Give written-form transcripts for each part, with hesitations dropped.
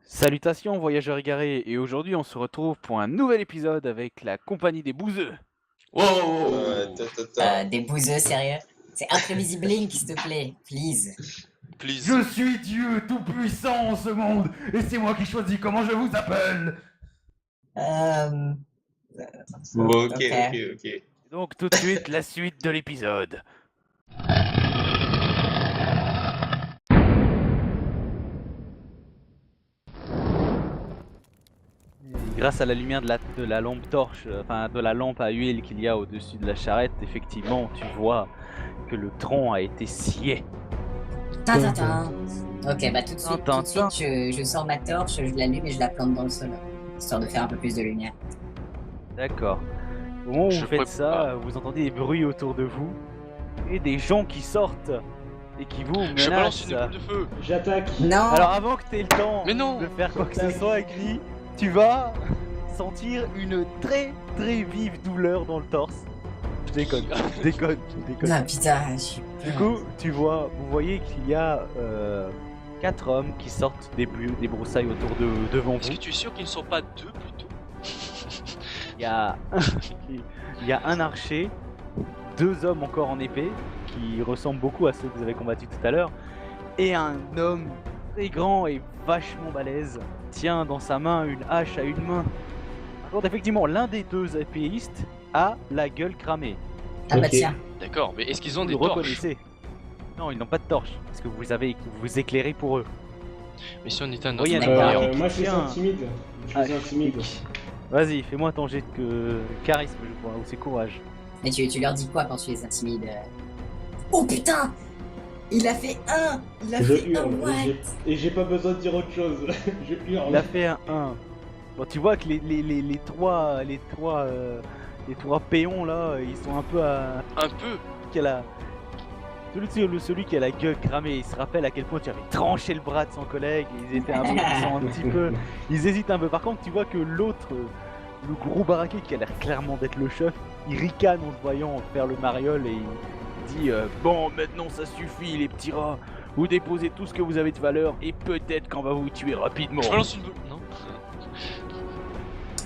Salutations voyageurs égarés, et aujourd'hui on se retrouve pour un nouvel épisode avec la compagnie des bouseux. Wow! Des bouseux, sérieux? C'est imprévisible Link, s'il te plaît, please. Please. Je suis Dieu tout-puissant en ce monde, et c'est moi qui choisis comment je vous appelle. Ok. Donc tout de suite la suite de l'épisode. Et grâce à la lumière de la lampe torche, enfin de la lampe à huile qu'il y a au-dessus de la charrette, effectivement tu vois que le tronc a été scié. Tintintin. Ok, bah tout de Tintintin. suite, je sors ma torche, je l'allume et je la plante dans le sol, histoire de faire un peu plus de lumière. D'accord. Au moment où Je vous faites prépare. ça, vous entendez des bruits autour de vous et des gens qui sortent et qui vous Je balance menacent. une boule de feu. J'attaque. Non. Alors avant que tu aies le temps Mais non. de faire quoi que ce soit, Igni, tu vas sentir une très vive douleur dans le torse. Je déconne. Non, putain, je suis... Du coup, vous voyez qu'il y a 4 hommes qui sortent des broussailles devant Est-ce vous. que tu es sûr qu'ils ne sont pas deux plutôt? Il y a un archer, 2 hommes encore en épée, qui ressemblent beaucoup à ceux que vous avez combattus tout à l'heure, et un homme très grand et vachement balèze tient dans sa main une hache à une main. Par contre, effectivement, l'un des 2 épéistes a la gueule cramée. Ah bah Ok. tiens. D'accord, mais est-ce qu'ils ont Vous des le torches? reconnaissez. Non, ils n'ont pas de torche, parce que vous éclairez pour eux. Mais si on était un Oui, il y autre en a meilleur. un. Moi je suis Tiens. timide. Je suis timide. Vas-y, fais-moi ton jet de charisme, je crois, ou c'est courage. Mais tu leur dis quoi quand tu les intimides? Oh putain! Il a fait un! Il a Je fait un hurle. what? Et j'ai pas besoin de dire autre chose. Je hurle. Il a fait un 1. Bon, tu vois que les trois péons là, ils sont un peu à. Un peu. Qu'elle a. Celui qui a la gueule cramée, il se rappelle à quel point tu avais tranché le bras de son collègue. Ils étaient un peu, ils sont un petit peu. Ils hésitent un peu. Par contre, tu vois que l'autre, le gros baraquet qui a l'air clairement d'être le chef, il ricane en te voyant faire le mariole et il dit bon, maintenant ça suffit les petits rats. Vous déposez tout ce que vous avez de valeur et peut-être qu'on va vous tuer rapidement. Je balance une boule. Non.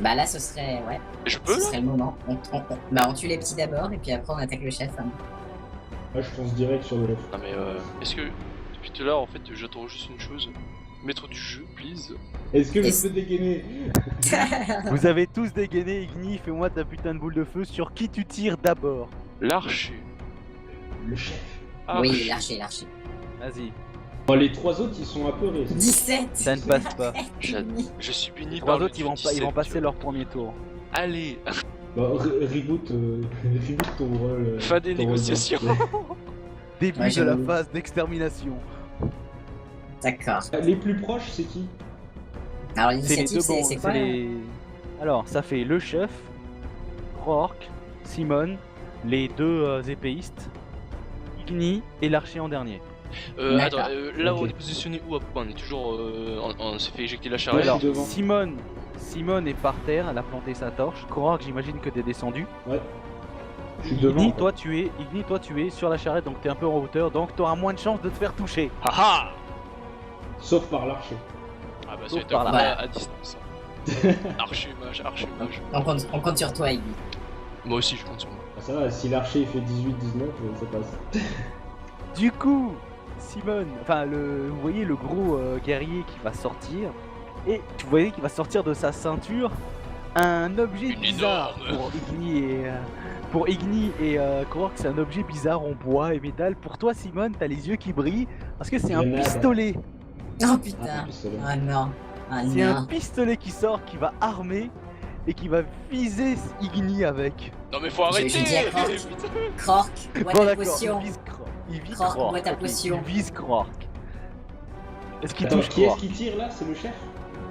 Bah là, ce serait... Ouais, Je peux ce là? serait le moment. On tue les petits d'abord, et puis après on attaque le chef. Hein. Moi je pense direct sur le left. Non mais est-ce que depuis tout à l'heure en fait j'attends juste une chose. Maître du jeu, please. Est-ce que Est-ce- je peux dégainer? Vous avez tous dégainé, Igni, fais-moi ta putain de boule de feu. Sur qui tu tires d'abord? L'archer. Le chef. Oui, Archer. l'archer. Vas-y, Bon, les 3 autres ils sont apeurés. 17! ça ne passe pas. Je suis puni Les par 3 le autres ils vont dieu passer 17. leur premier tour. Allez, Bah, reboot, reboot ton rôle. fin des ton rôle négociations. Début Ouais, de la j'avoue. phase d'extermination. D'accord. Les plus proches c'est qui? Alors C'est les l'initiative, deux c'est bons. quoi là? Alors, ça fait le chef, Rourke, Simone, les 2 épéistes, Igni et l'archer en dernier. D'accord. Attends, là Ok. on est positionné où à peu près? On est toujours. On s'est fait éjecter la Ouais, charrette. je Alors, suis devant. Simone est par terre, elle a planté sa torche. Rourke, j'imagine que t'es descendu. Ouais. Je suis devant. Igni, toi tu es sur la charrette, donc t'es un peu en hauteur, donc t'auras moins de chances de te faire toucher. Haha. Sauf par l'archer. Ah bah ça Sauf va être par un là. combat à distance. Archer mage. On compte sur toi, Iggy. Moi aussi je compte sur moi. Ah, ça va, si l'archer il fait 18-19, ça passe. Du coup, Simone, enfin vous voyez le gros guerrier qui va sortir, et vous voyez qu'il va sortir de sa ceinture un objet Une bizarre énorme. pour Igni et Rourke, c'est un objet bizarre en bois et métal. Pour toi, Simone, t'as les yeux qui brillent parce que c'est un Grenade. pistolet. Oh Ah, putain! pistolet. Ah non! Ah C'est un non! pistolet qui sort, qui va armer et qui va viser Igni avec. Non mais faut Je arrêter. dis à Croc. Croc, bois Bon ta d'accord, potion! il vise Rourke, Rourke, bois ta ok, potion. il vise Rourke. Est-ce qu'il Attends, touche qui est-ce Rourke? qui tire là? C'est le chef?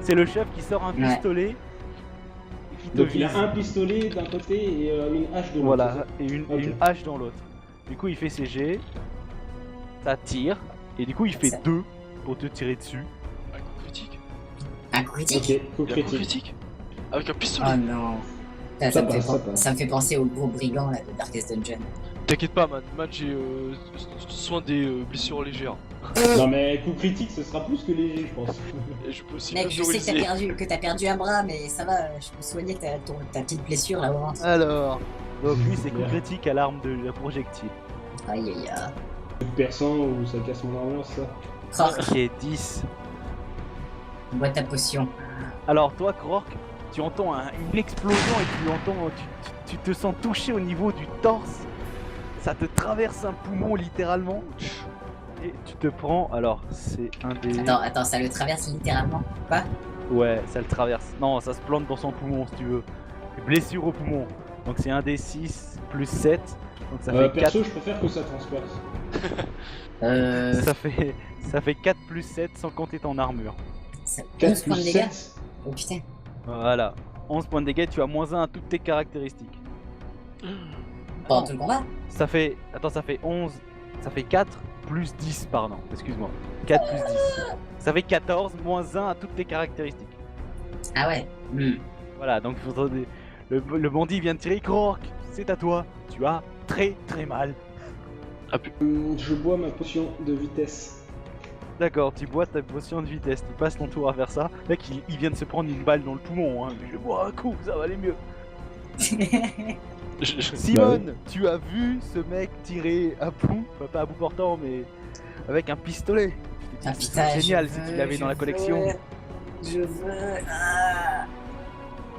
C'est le chef qui sort un Ouais. pistolet et qui te Donc il vise. a un pistolet d'un côté et une hache de l'autre. Voilà, c'est et Ok. une hache dans l'autre. Du coup, il fait ses jets, ça tire, et du coup, il fait Ça- 2 pour te tirer dessus. Un coup critique. Un coup ça critique? Ok, coup Il y a un coup critique. critique. Avec un pistolet. Oh non! Ça passe, ça passe. Ça me fait penser au gros brigand là de Darkest Dungeon. T'inquiète pas, man. Man, j'ai soin des blessures légères. Non mais coup critique ce sera plus que léger je pense. Et je peux aussi Mec, je sais valoriser. que t'as perdu un bras, mais ça va, je peux soigner ta petite blessure là au ventre. Alors, donc lui c'est coup Merde. critique à l'arme de la projectile. Aïe aïe aïe. Coup de perçant ou ça casse mon armure ça. Krork, Ok, 10. bois ta potion. Alors toi, Krork, tu entends une explosion et tu entends, tu te sens touché au niveau du torse. Ça te traverse un poumon littéralement. Et tu te prends, alors c'est un des... Attends, ça le traverse littéralement. Quoi? Ouais, ça le traverse. Non, ça se plante dans son poumon si tu veux. Blessure au poumon. Donc c'est un des 6 plus 7. Donc ça fait 4. Perso je préfère que ça transperce. Ça fait 4 plus 7 sans compter ton armure. 4 11 points de plus dégâts. 7. Oh putain. Voilà. 11 points de dégâts, tu as -1 à toutes tes caractéristiques. Pendant tout le combat? Ça fait... Attends, ça fait 11... Ça fait 4 plus 10, pardon. Excuse-moi. 4 plus 10. Ça fait 14, -1 à toutes tes caractéristiques. Ah ouais. Voilà, donc il faudra le bandit vient de tirer. Krork, c'est à toi. Tu as très très mal. Je bois ma potion de vitesse. D'accord, tu bois ta potion de vitesse. Tu passes ton tour à faire ça. Mec, il vient de se prendre une balle dans le poumon. Hein. Je bois un coup, ça va aller mieux. Simone, tu as vu ce mec tirer à bout, enfin, pas à bout portant, mais avec un pistolet. Ah C'est putain, génial je si tu veux, l'avais dans la je collection. veux, Je veux. Ah.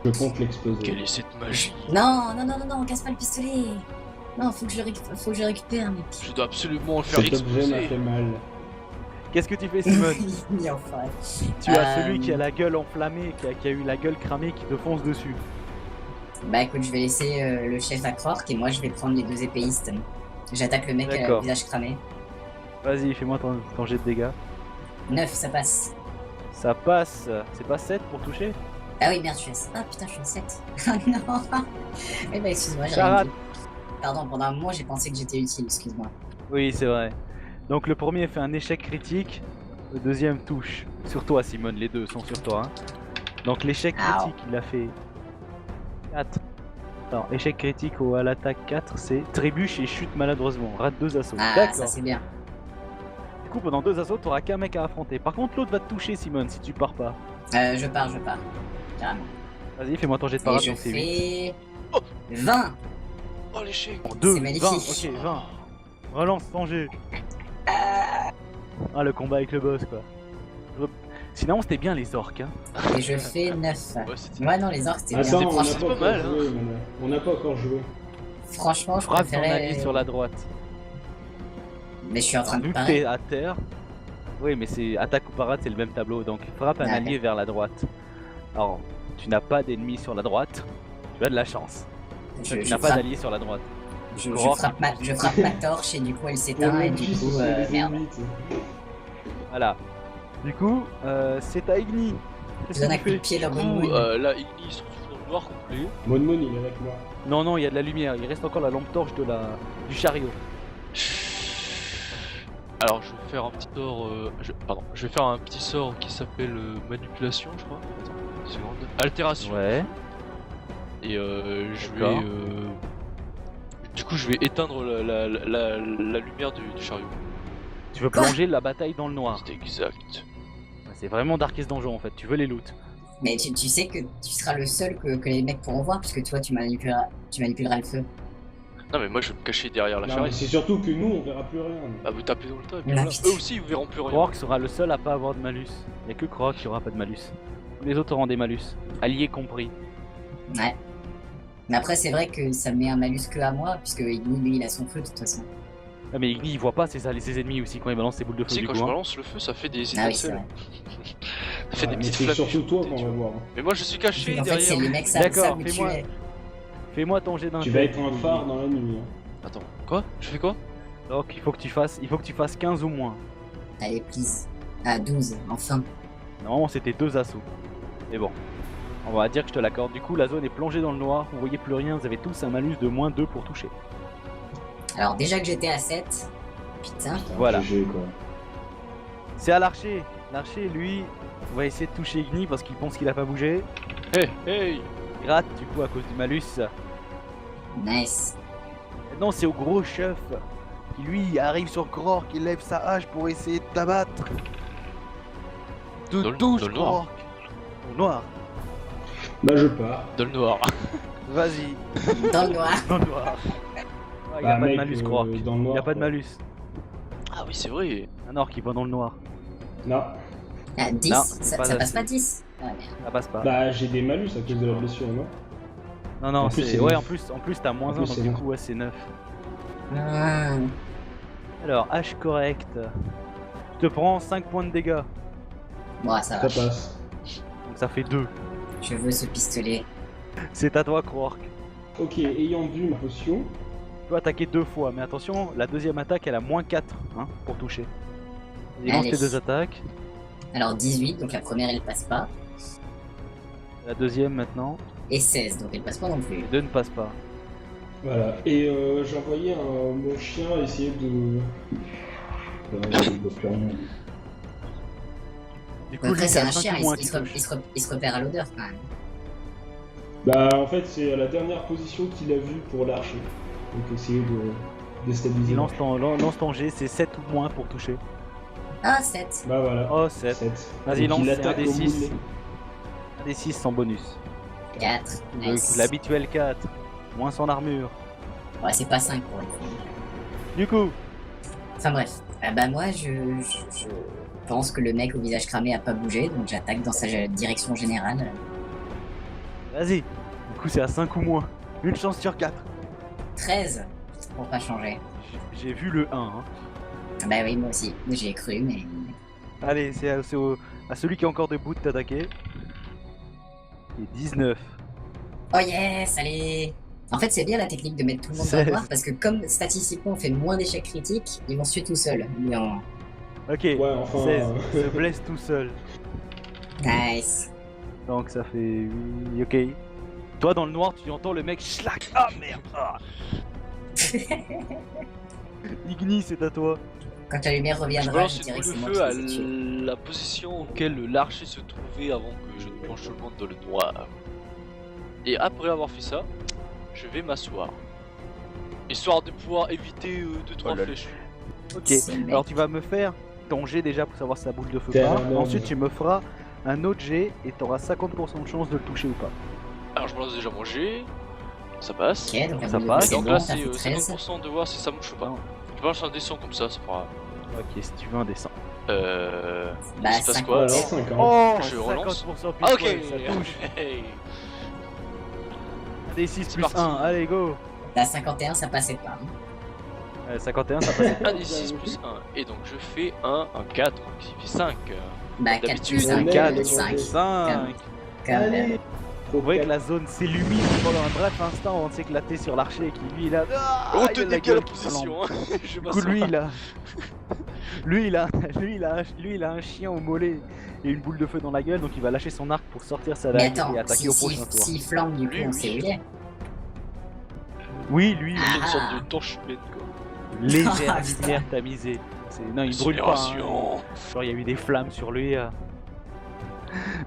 Je compte l'exploser. Quelle est cette magie? Non, casse pas le pistolet. Non, faut que je récupère, mec. Je dois absolument le faire Cet objet m'a exploser. fait mal. Qu'est-ce que tu fais, Simone? Mais enfin. Tu as celui qui a la gueule enflammée, qui a eu la gueule cramée, qui te fonce dessus. Bah écoute, je vais laisser le chef à Krork et moi je vais prendre les deux épéistes. J'attaque le mec à le D'accord. visage cramé. Vas-y, fais-moi ton jet de dégâts. 9, ça passe. Ça passe. C'est pas 7 pour toucher? Ah oui, merde, je suis à 7. Ah putain, je suis à 7. Ah non. Eh bah excuse-moi, j'ai Ça rien rate. dit. Pardon, pendant un moment j'ai pensé que j'étais utile, excuse-moi. Oui, c'est vrai. Donc le premier fait un échec critique, le deuxième touche. Sur toi, Simone, les deux sont sur toi. Hein. Donc l'échec Ow. critique, il a fait 4. Alors, échec critique à l'attaque 4, c'est trébuche et chute maladroitement. Rate 2 assauts. Ah, ça D'accord. c'est bien. Du coup, pendant 2 assauts, t'auras qu'un mec à affronter. Par contre, l'autre va te toucher, Simone, si tu pars pas. Je pars. Carrément. Vas-y, fais-moi ton jet de Et parade, je donc c'est 8. fais 20. Oh l'échec. 2, C'est 20, magnifique. ok, 20. Relance ton jet. Ah, le combat avec le boss, quoi. Sinon, c'était bien les orques, hein. Et je fais 9. Ouais, c'était- Ouais, non, les orques c'était bien. Attends, on n'a c'est pas pas encore mal, hein. joué, Mana. On n'a pas encore joué. Franchement, je Frappe ton préférais. allié sur la droite. Mais je suis en train de Vu que parer. t'es à terre. Oui, mais c'est attaque ou parade, c'est le même tableau. Donc frappe un Ah, allié vers la droite. Alors, tu n'as pas d'ennemis sur la droite. Tu as de la chance. Je, Tu je n'as pas frappe, d'allié sur la droite. je Krork. frappe ma torche et du coup elle s'éteint et du Juste, coup, c'est des merde. ennemis, tu sais. Voilà. Du coup, c'est à Igni. Je Qu'est-ce donne que un tu coup de fais? pied dans Du le coup, moon. là, Igni il se retrouve dans le noir complet. Mon il est avec moi. Non, non, il y a de la lumière. Il reste encore la lampe torche du chariot. Alors, je vais faire un petit sort. Je vais faire un petit sort qui s'appelle manipulation, je crois. Attends, une seconde. Altération. Ouais. Et je vais. D'accord. Du coup, je vais éteindre la lumière du chariot. Tu veux plonger la bataille dans le noir. C'est exact. C'est vraiment Darkest Donjon en fait. Tu veux les loots. Mais tu sais que tu seras le seul que les mecs pourront voir puisque toi tu manipuleras le feu. Non, mais moi, je vais me cacher derrière la Non, mais charrette. c'est surtout que nous, on verra plus rien. Ah, vous tapez dans le tas. Et puis La voilà. putain. Eux aussi, ils verront plus rien. Krork sera le seul à pas avoir de malus. Il n'y a que Krork qui aura pas de malus. Tous les autres auront des malus. Alliés compris. Ouais. Mais après c'est vrai que ça met un malus que à moi puisque Igni lui il a son feu de toute façon. Ah mais Igni il voit pas ses ennemis aussi quand il balance ses boules de Tu feu sais, du quand coup. je hein. balance le feu, ça fait des Ah oui c'est étincelles. vrai. Ça fait des Ouais, mais petites c'est flammes. surtout toi qui qu'on va sautent, voir. Mais moi, je suis caché En fait derrière. c'est les mecs ça D'accord, me fais-moi. tuer. Fais-moi ton jet d'un Tu vas être un phare dans la nuit. Hein. Attends, quoi? Je fais quoi? Donc il faut que tu fasses 15 ou moins. Allez please. Ah 12, enfin. Normalement c'était 2 assauts. Mais bon. On va dire que je te l'accorde. Du coup la zone est plongée dans le noir. Vous voyez plus rien. Vous avez tous un malus de -2 pour toucher. Alors déjà que j'étais à 7. Putain. Voilà. GG, quoi. C'est à l'archer. L'archer lui va essayer de toucher Igni parce qu'il pense qu'il a pas bougé. Hey, hey! Il rate du coup à cause du malus. Nice. Maintenant, c'est au gros chef qui lui arrive sur Krork, il lève sa hache pour essayer de t'abattre. Dans Touche le noir. Krork. Au noir. Bah, je pars. Dans le noir. Vas-y, Dans le noir. dans le noir. Ah, il Bah, a pas de mec, malus, Krork. dans le Il noir. a pas de quoi. malus. Ah oui, c'est vrai. Un orc qui va dans le noir. Non. Ah, 10, Non, ça pas passe assez. pas 10. Ah, merde. Ça passe pas. Bah, j'ai des malus à cause de la blessure, non? Non, non, en plus, c'est. c'est Ouais, neuf. en plus t'as moins En 1, plus, donc c'est du neuf. coup, ouais, c'est 9. Ah. Alors, H correct. Je te prends 5 points de dégâts. Bon, ça Ça va. passe. Donc ça fait 2. Je veux ce pistolet. C'est à toi, Krork. Ok, ayant bu ma potion, Tu peux attaquer 2 fois, mais attention, la deuxième attaque elle a moins 4 hein, pour toucher. Vas-y, lance Allez. tes 2 attaques. Alors 18, donc la première elle passe pas. La deuxième maintenant. Et 16, donc elle passe pas non plus. Les 2 ne passent pas. voilà. Et j'ai envoyé mon chien essayer de. Il doit plus rien. Du coup, Après lui, c'est t'as un 5 chien, ou moins il qui se, touche. il se repère à l'odeur quand même. Bah, en fait, c'est la dernière position qu'il a vue pour l'archer. Donc, essayer de déstabiliser. Lance ton G, c'est 7 ou moins pour toucher. Ah 7. Bah, voilà. Oh, 7. 7. Vas-y, Donc, lance, il c'est un attaque des au 6. boulet. Un des 6 sans bonus. 4. Donc, Nice. l'habituel 4. Moins son armure. Ouais, c'est pas 5 pour une fois. Du coup, Enfin bref. Bah moi je pense que le mec au visage cramé a pas bougé, donc j'attaque dans sa direction générale. vas-y. Du coup, c'est à 5 ou moins. Une chance sur 4. 13 pour pas changer. J'ai vu le 1. Hein. Bah oui, moi aussi. J'y ai cru, mais. Allez, c'est à celui qui est encore debout de t'attaquer. Et 19. Oh yes, allez. En fait, c'est bien la technique de mettre tout le monde dans 16. le noir parce que comme statistiquement on fait moins d'échecs critiques, ils vont se tuer tout seuls. Mais en... Ok, Ouais, enfin. 16. Se blesse tout seul. Nice. Donc ça fait. Ok. Toi dans le noir, tu entends le mec schlack. Ah merde. Ah. Igni, c'est à toi. Quand la lumière Je reviendra, balance je une dirai boule que de c'est moi feu à qui les ai tués. la position auquel l'archer se trouvait avant que je ne plonge tout le monde dans le noir. Et après avoir fait ça, je vais m'asseoir. Histoire de pouvoir éviter 2-3 flèches. Ok. C'est le mec. Alors tu vas me faire ton jet déjà pour savoir si sa boule de feu T'es part. un homme. Ensuite tu me feras un autre jet et t'auras 50% de chance de le toucher ou pas. Alors je me lance déjà mon jet, ça passe. Ok, donc la Ça boule de passe. feu, Et donc bon, là ça c'est fait 13. 50% de voir si ça mouche ou pas. Je balance un descend comme ça fera. Ok, si tu veux un dessin. Bah, il se passe 50. quoi Alors, alors 50. Oh, Je relance. 50% Ah, ok. pile poil, ça touche. Hey. D6 C'est plus parti. 1, allez go. Bah 51, ça passait pas. 51, ça passe. 1 des 6 plus 1. Et donc je fais un 4 qui fait 5. Bah 4 D'habitude, plus 5, on est 4, 5. 5. Quand même. Allez. Vous voyez que la zone s'illumine pendant un bref instant avant de s'éclater sur l'archer qui lui il a. Ah, On il te a la décale la gueule qui position, hein. Je Du coup, lui m'assois. il a. Lui il a un chien au mollet et une boule de feu dans la gueule donc il va lâcher son arc pour sortir sa Mais dague attends, et attaquer au prochain tour. s'il flambe du coup, Lui, on oui. sait où il est. Oui, lui, C'est une Ah. sorte de torche humaine quoi. légère Ah, lumière tamisée. Non, il brûle pas. hein. Incinération. Genre, il y a eu des flammes sur lui.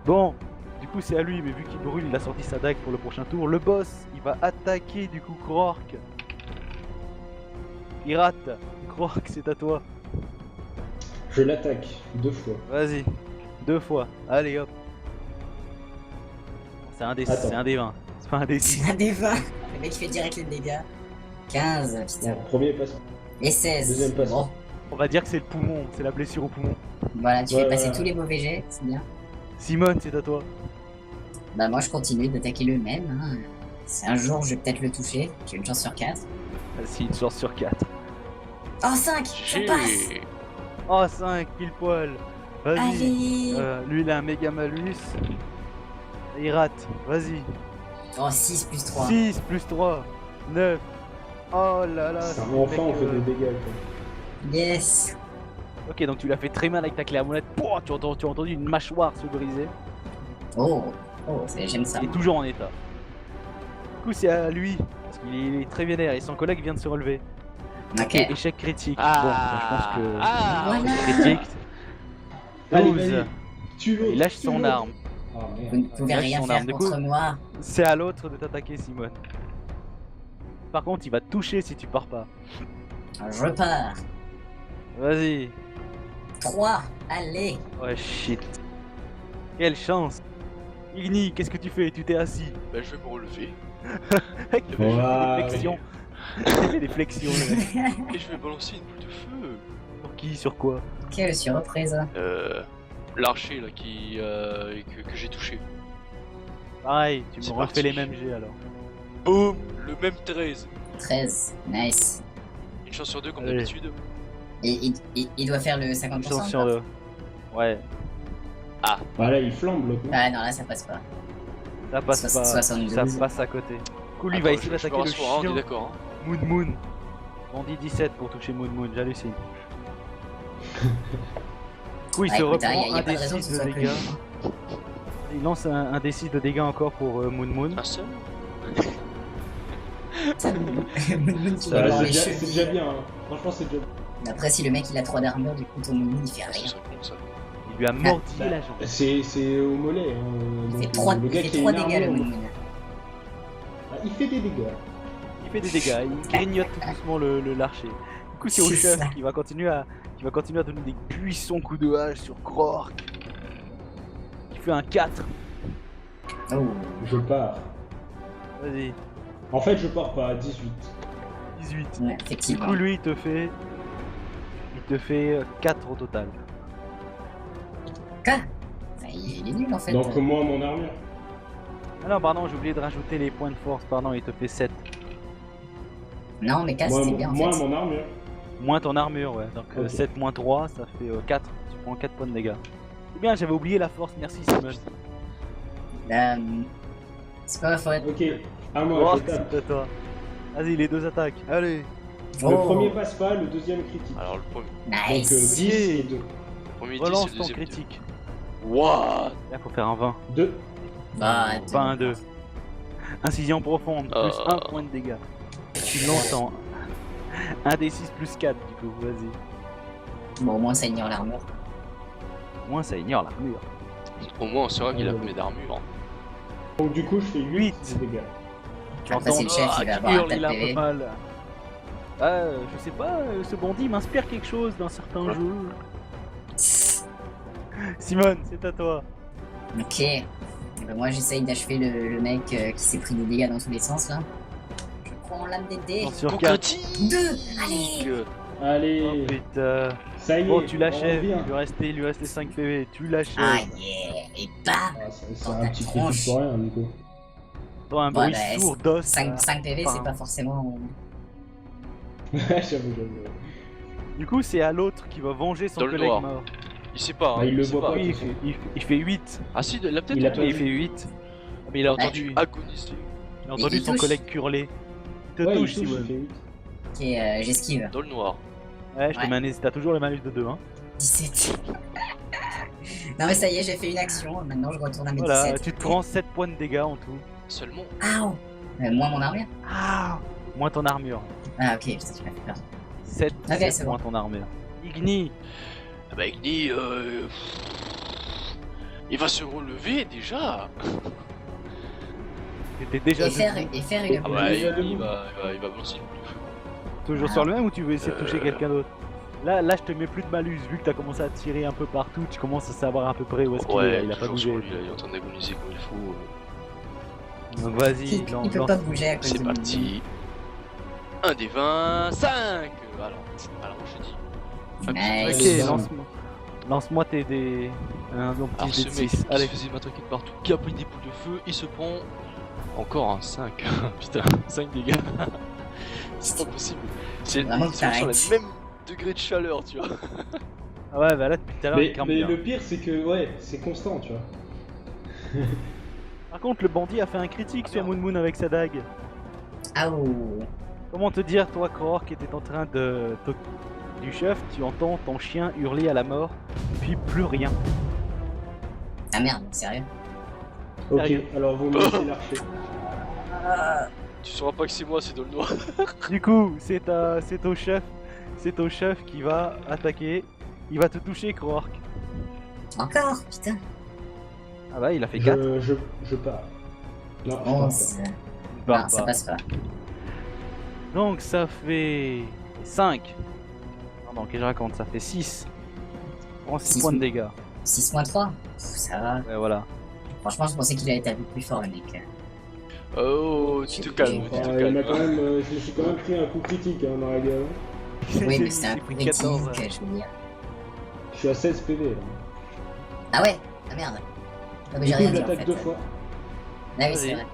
Bon, du coup, c'est à lui, mais vu qu'il brûle, il a sorti sa dague pour le prochain tour. Le boss, il va attaquer du coup Krork. Il rate. Krork, c'est à toi. Je l'attaque 2 fois. Vas-y, 2 fois. Allez hop. C'est un des Attends. c'est un des 20. C'est pas un des 6. C'est un des 20. Le mec fait direct les dégâts. 15, putain. Bon, premier passe. Et 16. Deuxième passe. Bon, On va dire que c'est le poumon, c'est la blessure au poumon. voilà, tu Ouais, fais passer ouais. tous les mauvais jets, c'est bien. Simone, c'est à toi. Bah moi je continue d'attaquer le même. Hein. Si un jour je vais peut-être le toucher, j'ai une chance sur 4. Si, une chance sur 4. Oh 5, ça passe. J'ai. Oh, 5, pile poil. Vas-y. Allez. Lui, il a un méga malus. Il rate. Vas-y. Oh 6 plus 3. 6 plus 3. 9. Oh là là. Ça, c'est enfin, le on mec, fait des dégâts. Quoi. Yes. Ok, donc tu l'as fait très mal avec ta clé à molette. Pouah, tu as entendu une mâchoire se briser. Oh, j'aime ça. Il est toujours en état. Du coup, c'est à lui. Parce qu'il est très vénère et son collègue vient de se relever. Ok. Échec critique. Bon, bah, je pense que. Voilà. Critique. Allez, 12. vas-y. Tue l'autre. Il lâche tue son l'autre. arme. Ah, Vous ne merde. pouvez lâche rien son faire arme. Du contre coup- moi. C'est à l'autre de t'attaquer, Simone. par contre, il va te toucher si tu pars pas. Je pars. Vas-y. 3, allez. Ouais, shit. Quelle chance. Igni, qu'est-ce que tu fais? Tu t'es assis. Ben, je vais me relever Mec, il fait Wow. des flexions. Il fait des flexions, le mec. et je vais balancer une boule de feu. Sur qui? Sur quoi? Quelle surprise. L'archer là que j'ai touché. Pareil, tu me C'est refais parti. les mêmes jets alors. Boum, le même 13. 13, nice. Une chance sur deux comme Allez. d'habitude. Et il doit faire le 50%. Chance sur quoi. deux. Ouais, Ah là, il flambe l'autre. non Ah non, là ça passe pas. ça passe Soix- pas. 72. Ça passe à côté. Cool, lui Attends, va essayer je d'attaquer me le rasseoir, hein, on est chien. d'accord. Hein. Moon Moon. On dit 17 pour toucher Moon Moon, j'hallucine. Du coup, il Ouais, se écoute, hein, reprend y a un pas de des raison que 6 ce de soit dégâts. Il lance un des 6 de dégâts encore pour Moon Moon. Un seul Moon, tu vas Ouais, voir c'est les déjà, chevilles. c'est déjà bien. Hein. Franchement, c'est déjà bien. Après, si le mec il a 3 d'armure, du coup ton Moon il fait Ah, rien. ça serait con ça. Il lui a mordi Bah, la jambe. C'est au mollet. Hein. Il Donc, fait 3, le gars il fait qui a 3 une dégâts le armure, Moon Moon. ah, il fait des dégâts. Il fait des dégâts, il grignote tout doucement le l'archer. Du coup, c'est au C'est chef ça. qui va continuer à donner des puissants coups de hache sur Krork. Il fait un 4. Oh, Je pars. Vas-y, En fait, je pars pas à 18. 18. ouais, Du effectivement. coup, lui, il te fait 4 au total. Quoi Enfin, il est nul en fait. Donc, moi, mon armure. Ah non, pardon, j'ai oublié de rajouter les points de force. Pardon, il te fait 7. Non, mais casse, Moi, c'est bien en moi, fait. mon armure. Moins ton armure, ouais. Donc Ok. 7 moins 3, ça fait 4. Tu prends 4 points de dégâts. C'est bien, j'avais oublié la force. Merci, Simon. C'est pas ma faute. Ok, à moi, Oh, je tape. c'est à toi. Vas-y, les deux attaques. Allez. Le Oh, premier passe pas, le deuxième critique. Alors le premier, Donc nice. 10 et 2. le premier 10 Relance et le ton deuxième critique. 2. What Là, faut faire un 20. 2. Bah, Pas un 2. Incision profonde, plus 1 point de dégâts. Tu lances en 1 des 6 plus 4, du coup, vas-y. Bon, au moins ça ignore l'armure. Au moins, ça ignore l'armure. Au moins on saura qu'il a combien d'armure. Donc du coup, je fais 8 Huit. de dégâts. Tu Après, c'est le chef, il va avoir un hurle, tas il a de un peu PV. mal. Je sais pas, ce bandit m'inspire quelque chose dans certains jeux. Simone, c'est à toi. Ok. Et ben, moi j'essaye d'achever le mec qui s'est pris des dégâts dans tous les sens là. Je prends l'âme des dés. Sur Ton 4. critique 2. Allez. Allez, Oh putain. ça y est. Bon, tu on l'achèves, revient. il lui restait 5 PV, tu l'achèves. Ah yeah. Et bam. Ah, c'est Dans un ta petit tronche. critique pour rien, du coup. Dans un Bon, bruit bah, sourd d'os. 5 PV Enfin, c'est pas forcément. J'avoue. Du coup, c'est à l'autre qui va venger son Dans le collègue noir. mort. Il sait pas, hein, Bah, il le sait voit pas. Oui, de toute façon. il fait 8. Ah si, il a peut-être Il a entendu, Il fait 8. Ah, mais il a entendu, agoniser il a entendu il son touche. collègue hurler. Il te Ouais, touche, il touche, Simon. il fait 8. Ok, j'esquive. dans le noir. Ouais, je te Ouais. mets un t'as toujours le malus de 2. Hein. 17. Non mais ça y est, j'ai fait une action. Maintenant je retourne à mes Voilà, 17. tu te prends 7 points de dégâts en tout. Seulement. Aouh. Moins mon armure. Ah, moins ton armure. Ah ok, putain, tu m'as fait peur. 7, Ok, 7 c'est moins ton armure. Igni, Ah bah Igni, il va se relever déjà. t'étais déjà Et faire, debout. et faire une Ah boule bah de il feu. est il va balancer une boule de feu. Toujours sur le même ou tu veux essayer de toucher Euh. quelqu'un d'autre? Là, je te mets plus de malus, vu que t'as commencé à tirer un peu partout, tu commences à savoir à peu près où est-ce qu'il est, Ouais, il a pas toujours sur bougé. lui, là, il est en train d'agoniser comme il faut. Donc vas-y, Il peut lance. pas bouger à cause C'est de parti. 1 des 25. Alors je dis. Un petit Nice. Ok, Allez, lance-moi tes dés. Donc Alors petit ce dé de mec 6. qui Allez. se faisait matraquer de partout, qui a pris des boules de feu, il se prend encore un 5. Putain, 5 dégâts. C'est pas possible. C'est Vraiment que sur le t'arrêtes. même degré de chaleur, tu vois. Ah ouais, bah là depuis tout à l'heure il Mais, crame mais bien. le pire, c'est que, ouais, c'est constant, tu vois. Par contre, le bandit a fait un critique Ah, sur merde. Moon Moon avec sa dague. Aouh. Comment te dire, toi, Krork, qui était en train du chef, tu entends ton chien hurler à la mort, puis plus rien. Ah merde, sérieux. Ok, Sérieux. alors vous me laissez l'archer. Tu sauras pas que c'est moi, c'est dans le noir. Du coup, c'est au chef qui va attaquer. Il va te toucher, Krork. Encore, putain. Ah bah, il a fait 4. Je pars. Non, je pars 11. pas. Il part Non, ça pas. passe pas. Donc ça fait 5. Pardon, qu'est-ce que je raconte? Ça fait 6. Prends 6 Six. points de dégâts. 6-3. Ça va. Ouais, voilà. Franchement, je pensais qu'il allait être un peu plus fort, le mec. Oh, tu te calmes, tu te Enfin, il calmes. m'a quand même, je me suis quand même pris un coup critique dans la gueule. Oui, mais J'ai c'est un pris coup 14. critique, je veux dire. Je suis à 16 PV là. Ah ouais? Ah merde. Non, mais Du j'ai coup, rien je dit en l'attaque fait. 2 fois. Ah oui, c'est Vas-y. vrai.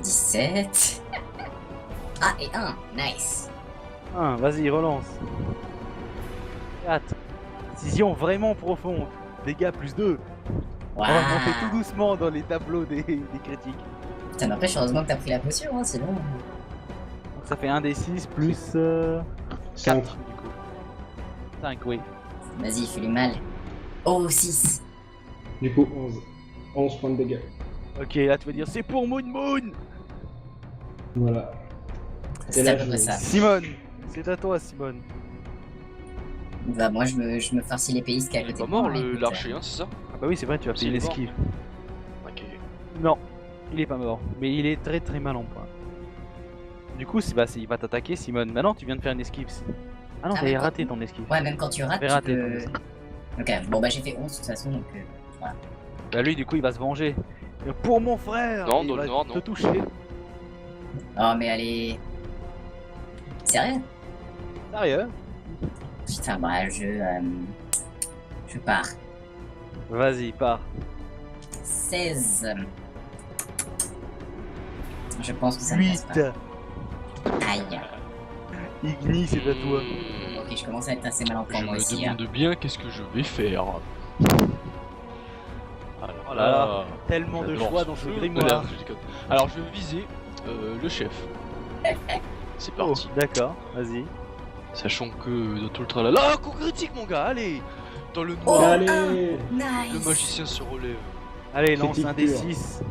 17. Ah, et 1. Nice. 1, vas-y, relance. 4. Incision vraiment profonde. Dégâts plus 2. On va monter tout Waouh. doucement dans les tableaux des critiques. Putain, n'empêche, heureusement que t'as pris la potion, hein, sinon. Donc ça fait 1 des 6 plus 5. 4 du coup. 5, oui. Vas-y, fais-lui mal. Oh, 6. Du coup, 11. 11 points de dégâts. Ok, là tu vas dire c'est pour Moon Moon. Voilà. C'est là, à peu je- près ça. Simone, c'est à toi Simone. Bah, moi, je me farcis les pays qui à Il est côté pas de moi, mort hein, écoute, l'archer, hein, c'est ça? Ah bah oui c'est vrai, tu vas Si, payer il est mort. l'esquive. Ok. Il est pas mort, mais il est très très mal en point. Du coup, il va t'attaquer Simone. Maintenant tu viens de faire une esquive. Ah non, Ah, t'avais mais raté ton esquive. Ouais, même quand tu rates, T'avais tu raté ton peux... esquive. Ok, bon, bah, j'ai fait 11 de toute façon, donc... Bah lui du coup il va se venger. Pour mon frère. Non, il dans va le noir, te non. toucher. Oh, mais allez... Sérieux? Sérieux? Putain, bah, je pars. Vas-y, pars. 16. Je pense que ça ne passe 8. pas. Aïe. Igni, c'est à toi. Ok, je commence à être assez mal en point, Je moi me aussi. hein. demande bien qu'est-ce que je vais faire. Oh là là, tellement de j'adore choix ce dans ce jeu. grimoire. Je déconne. Alors je vais viser le chef. C'est Oh, parti. d'accord, vas-y. Sachant que dans tout le tralala. Ah, coup critique mon gars, allez. Dans le Oh, noir, Allez Nice. le magicien se relève. Allez, lance Critique un des pure. 6.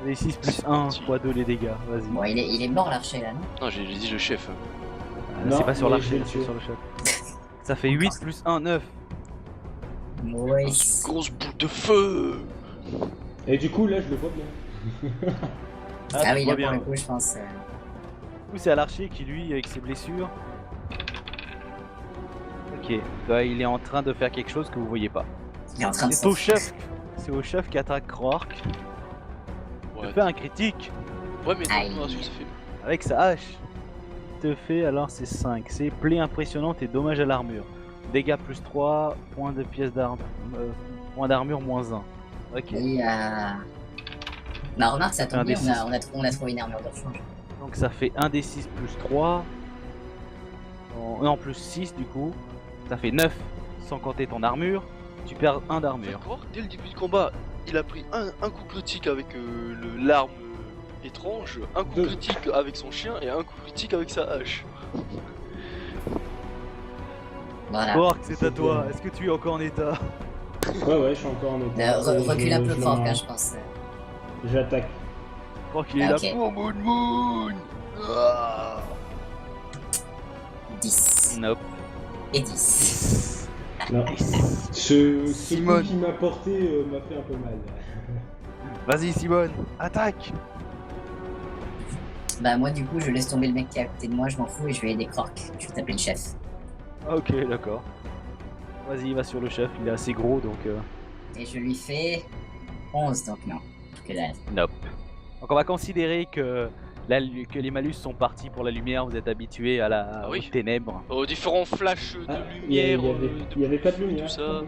Un des 6 plus 1, fois 2 les dégâts, vas-y. Bon, il est mort l'archer là, non? Non, j'ai dit le chef. Non, C'est pas sur mais l'archer, je vais le c'est tuer. sur le chef. Ça fait 8 plus 1, 9. Nice. Grosse boule de feu. Et du coup, là, je le vois bien. Ah, oui, tu là vois pour le bien. coup, je pense. Du coup, c'est à l'archer qui, lui, avec ses blessures. Ok, là, il est en train de faire quelque chose que vous voyez pas. Il est en train de C'est au s'enfuir. chef. C'est au chef qui attaque Roark. Ouais, Il fait un critique ouais mais Aïe. non, ça fait. avec sa hache. Il te fait alors c'est 5. C'est plaie impressionnante et dommage à l'armure. Dégâts plus 3, points de pièces d'armure. Point d'armure moins 1. Ok. Et bah, remarque, ça Un tombe des bien, six. on a trouvé une armure de rechange. Donc ça fait 1 des 6 plus 3. Non, plus 6 du coup. Ça fait 9 sans compter ton armure. Tu perds 1 d'armure. D'accord, dès le début du combat, il a pris un coup critique avec l'arme étrange, un coup Deux. critique avec son chien et un coup critique avec sa hache. Voilà. Roark, c'est à toi. Est-ce que tu es encore en état? Ouais, je suis encore en état. Recule un peu Je- fort, hein, je pense. J'attaque. Roark il est Ah, là ok. pour Moon Moon. Ah. 10. Nope. Et 10. Non. Ce coup Simone. qui m'a porté m'a fait un peu mal. Vas-y Simone, attaque. Bah, moi, du coup, je laisse tomber le mec qui est à côté de moi, je m'en fous et je vais aider Croc. Je vais taper le chef. Ok, d'accord. Vas-y, va sur le chef, il est assez gros donc. Et je lui fais 11, donc non. Que dalle. Nope. Donc on va considérer que, que les malus sont partis pour la lumière, vous êtes habitués à Ah oui. aux ténèbres. Aux différents flashs de Ah, lumière, il y avait pas de feu, lumière. tout ça.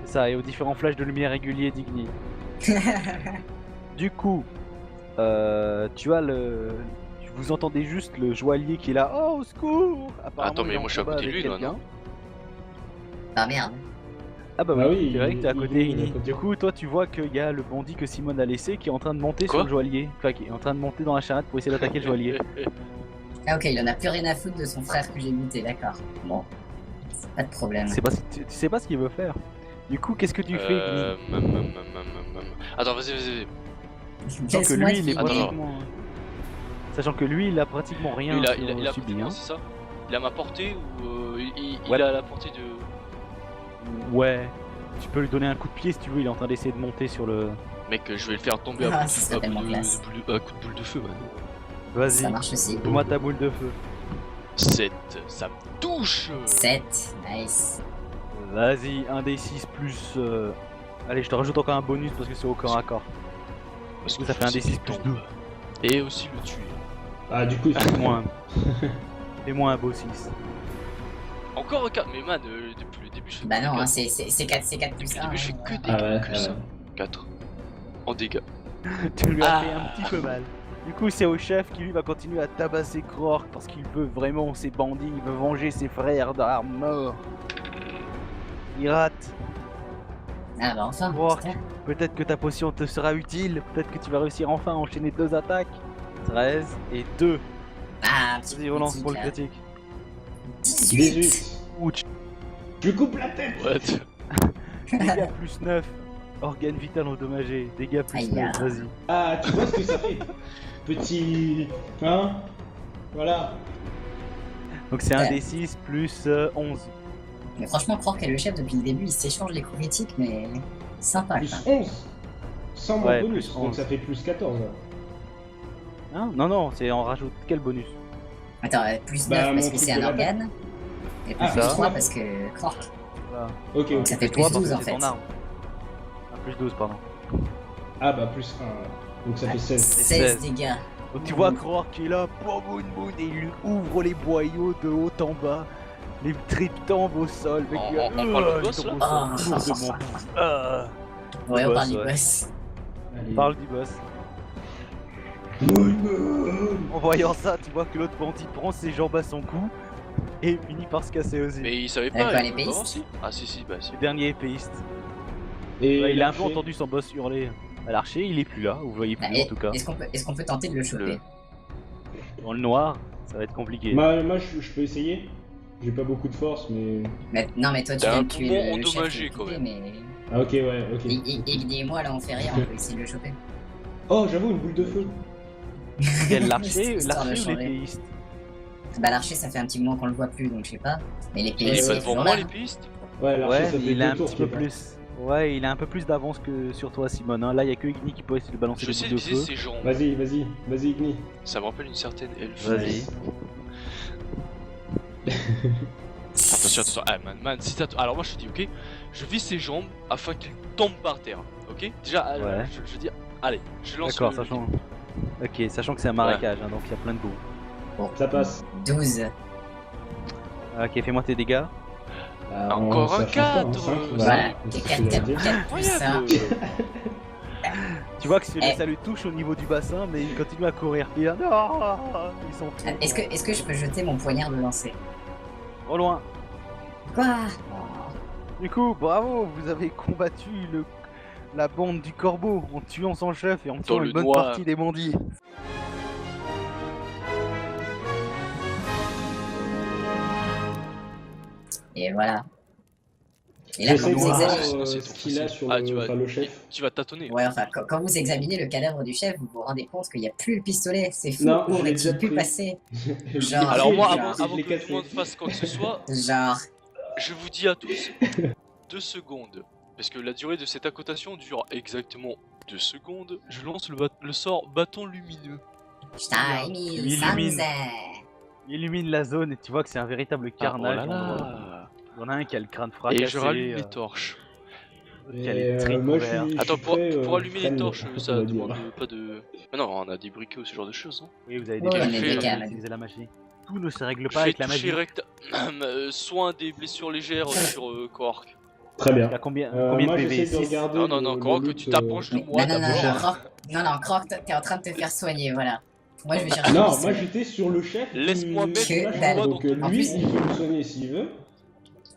C'est ça, et aux différents flashs de lumière réguliers d'Igni. Du coup, tu as vous entendez juste le joaillier qui est là. Oh, au secours. Apparemment, Attends, mais il est en moi, je suis à combat côté de avec lui, là, quelqu'un. Ah merde. Ah bah Ah oui, oui, c'est vrai que t'es à il- côté il est à Igni. côté. Du coup, toi tu vois qu'il y a le bandit que Simone a laissé qui est en train de monter Quoi sur le joaillier. Enfin, qui est en train de monter dans la charrette pour essayer d'attaquer le joaillier. Ah, ok, il en a plus rien à foutre de son frère que j'ai buté, d'accord. Bon. Pas de problème. Tu sais pas ce qu'il veut faire. Du coup, qu'est-ce que tu fais, Igni Attends, vas-y. Sachant que Laisse-moi lui, il est filer. pratiquement. Sachant que lui, il a pratiquement rien Lui, il a subi. combien, Hein. c'est ça? Il a ma portée ou il Ouais. a la portée de. Ouais. Tu peux lui donner un coup de pied si tu veux. Il est en train d'essayer de monter sur le. Mec, je vais le faire tomber Ah, à ça coup serait tellement classe. à coup de boule de feu, man. Vas-y, Ça marche aussi. fais-moi ta boule de feu. 7, ça me touche. 7, nice. Vas-y, un des 6 plus... Allez, je te rajoute encore un bonus parce que c'est au corps à corps. Parce ça fait un je sais D6 qu'il plus tombe. Et aussi le tuer. Ah, du coup, Fais-moi Fais-moi un beau 6. Encore un 4, mais man, depuis le début je fais Bah que non, des hein, quatre. c'est 4 plus Depuis le 1. début je fais que des Ah ouais, que ah ça. ouais. 4. En dégâts. Tu lui as Ah. fait un petit peu mal. Du coup, c'est au chef qui lui va continuer à tabasser Krork parce qu'il veut vraiment ses bandits, il veut venger ses frères d'armes morts. Il rate. Ah bah enfin, Krork, putain. peut-être que ta potion te sera utile, peut-être que tu vas réussir enfin à enchaîner 2 attaques. 13 et 2. Ah, un petit Vas-y, relance critique, pour le là. critique. 18. Ouch. Je coupe la tête. What? Dégâts plus 9. Organe vital endommagé. Dégâts plus Aïe, 9, vas-y. Ah, tu vois ce que ça fait? Petit... Hein? Voilà. Donc c'est un Ouais. des 6 plus 11. Mais franchement, croire qu'elle est le chef depuis le début, il s'échange les coups critiques, mais sympa. Plus quoi. 11. Sans mon Ouais, bonus, plus donc 11. ça fait plus 14. là. Hein non, non, c'est on rajoute quel bonus? Attends, plus 9 Bah, parce mon que truc c'est de un la organe. Et plus, Ah, ça. 3 parce que croque. Voilà. Ok, ok. Ça fait Toi, plus parce 12 que en c'est fait. ton arme. Ah, plus 12, pardon. Ah bah plus 1. Donc ça fait 16. 16 dégâts. Donc tu vois Krork qui est là, boum, boum, boum, et il lui ouvre les boyaux de haut en bas. Les tripes tombent au sol. Mec, On- il a- on parle du il boss, tombe là au Ah. sol, lourdement. Ah. Ouais, Le on boss, parle du ouais. boss. Allez. Parle du boss. En voyant ça, tu vois que l'autre bandit prend ses jambes à son cou et finit par se casser aussi. Mais il savait quoi, pas, les il pouvait pas pistes avancer. Ah si, bah si. Le dernier épéiste. Et Ouais, il a un peu l'archer. entendu son boss hurler. À l'archer, il est plus là, vous voyez plus Bah, en tout cas. Est-ce qu'on peut tenter de le choper? Dans le noir, ça va être compliqué. Moi je peux essayer. J'ai pas beaucoup de force, mais... Non, mais toi, tu T'as viens un de tuer poumon le chef endommagé, qui quand occupé, même. mais... Ah ok, ouais, ok. Et moi, là, on fait rien, on peut essayer de le choper. Oh, j'avoue, une boule de feu. Quel l'archer Histoire de ou changer. l'épéiste? Bah, l'archer, ça fait un petit moment qu'on le voit plus, donc je sais pas. Mais les Il pays, est c'est pas devant toujours moi là. les pistes. Ouais, l'archer, Ouais, ça mais fait il a 2 un tours petit qu'il peu est là. plus. Ouais, il a un peu plus d'avance que sur toi, Simone. Hein. Là, il y a que Igni qui peut essayer de balancer Je les sais boules de viser feu. ses jambes. Vas-y, Igni. Ça me rappelle une certaine elfe. Vas-y. Attention. Ah man, si t'as... Alors moi je te dis ok, je vise ses jambes afin qu'il tombe par terre. Ok. Déjà, Ouais. je dis, allez, je lance D'accord, le... sachant. Ok, sachant que c'est un marécage, hein, donc il y a plein de boue. Ça passe. 12. Ok, fais-moi tes dégâts. Bah, Encore ça un change pas, hein, 4, cinq, Voilà, c'est ce que 4 je viens de dire. plus ça. Incroyable. Tu vois que ça Eh. lui touche au niveau du bassin, mais il continue à courir. Il est là, non, ils sont fous. Est-ce que je peux jeter mon poignard de lancer? Au loin. Quoi? Du coup, bravo, vous avez combattu la bande du corbeau en tuant son chef et en tuant le une bonne noir. partie des bandits. Et voilà. Et là, Je quand sais vous pas examinez... Sinon, c'est ce trop qu'il a facile. sur Ah, le, tu vas- enfin, le chef. Tu vas tâtonner. Ouais, enfin, quand vous examinez le cadavre du chef, vous vous rendez compte qu'il n'y a plus le pistolet. C'est fou, Non, on je l'ai déjà aurait pu pris. passer. Je Genre- l'ai Alors pris, moi, je avant l'ai que cassé. tout le monde fasse quoi que ce soit, Genre... je vous dis à tous 2 secondes. Parce que la durée de cette accotation dure exactement 2 secondes. Je lance le sort bâton lumineux. Steini, Il illumine. Sansa. Il illumine la zone et tu vois que c'est un véritable carnage. Ah, oh là là. Il y en a un qui a le crâne fracassé. Et je rallume les torches. l'autre qui a les tripes moi, ouvertes. Attends, pour très, allumer les fan, torches, on ça va dire. demande pas de... Mais non, on a des briquets ou ce genre de choses. Hein. Oui, vous avez Ouais, des on caches, est vous des pouvez cames. utiliser la magie. Tout ne se règle Je pas vais avec la toucher magie. soin des blessures légères sur Kork. Très bien. Il a combien de Moi, PV? j'essaie de 6. regarder. Non, le Kork, loot, tu t'approches de moi, Non, non, t'as non, beau- Croc, Croc, t'es en train de te faire soigner, voilà. Moi, je vais chercher Non, le moi pistolet. j'étais sur le chef. Laisse-moi qui- mettre Que lâche dalle. moi, donc En lui, plus- il peut me soigner s'il veut.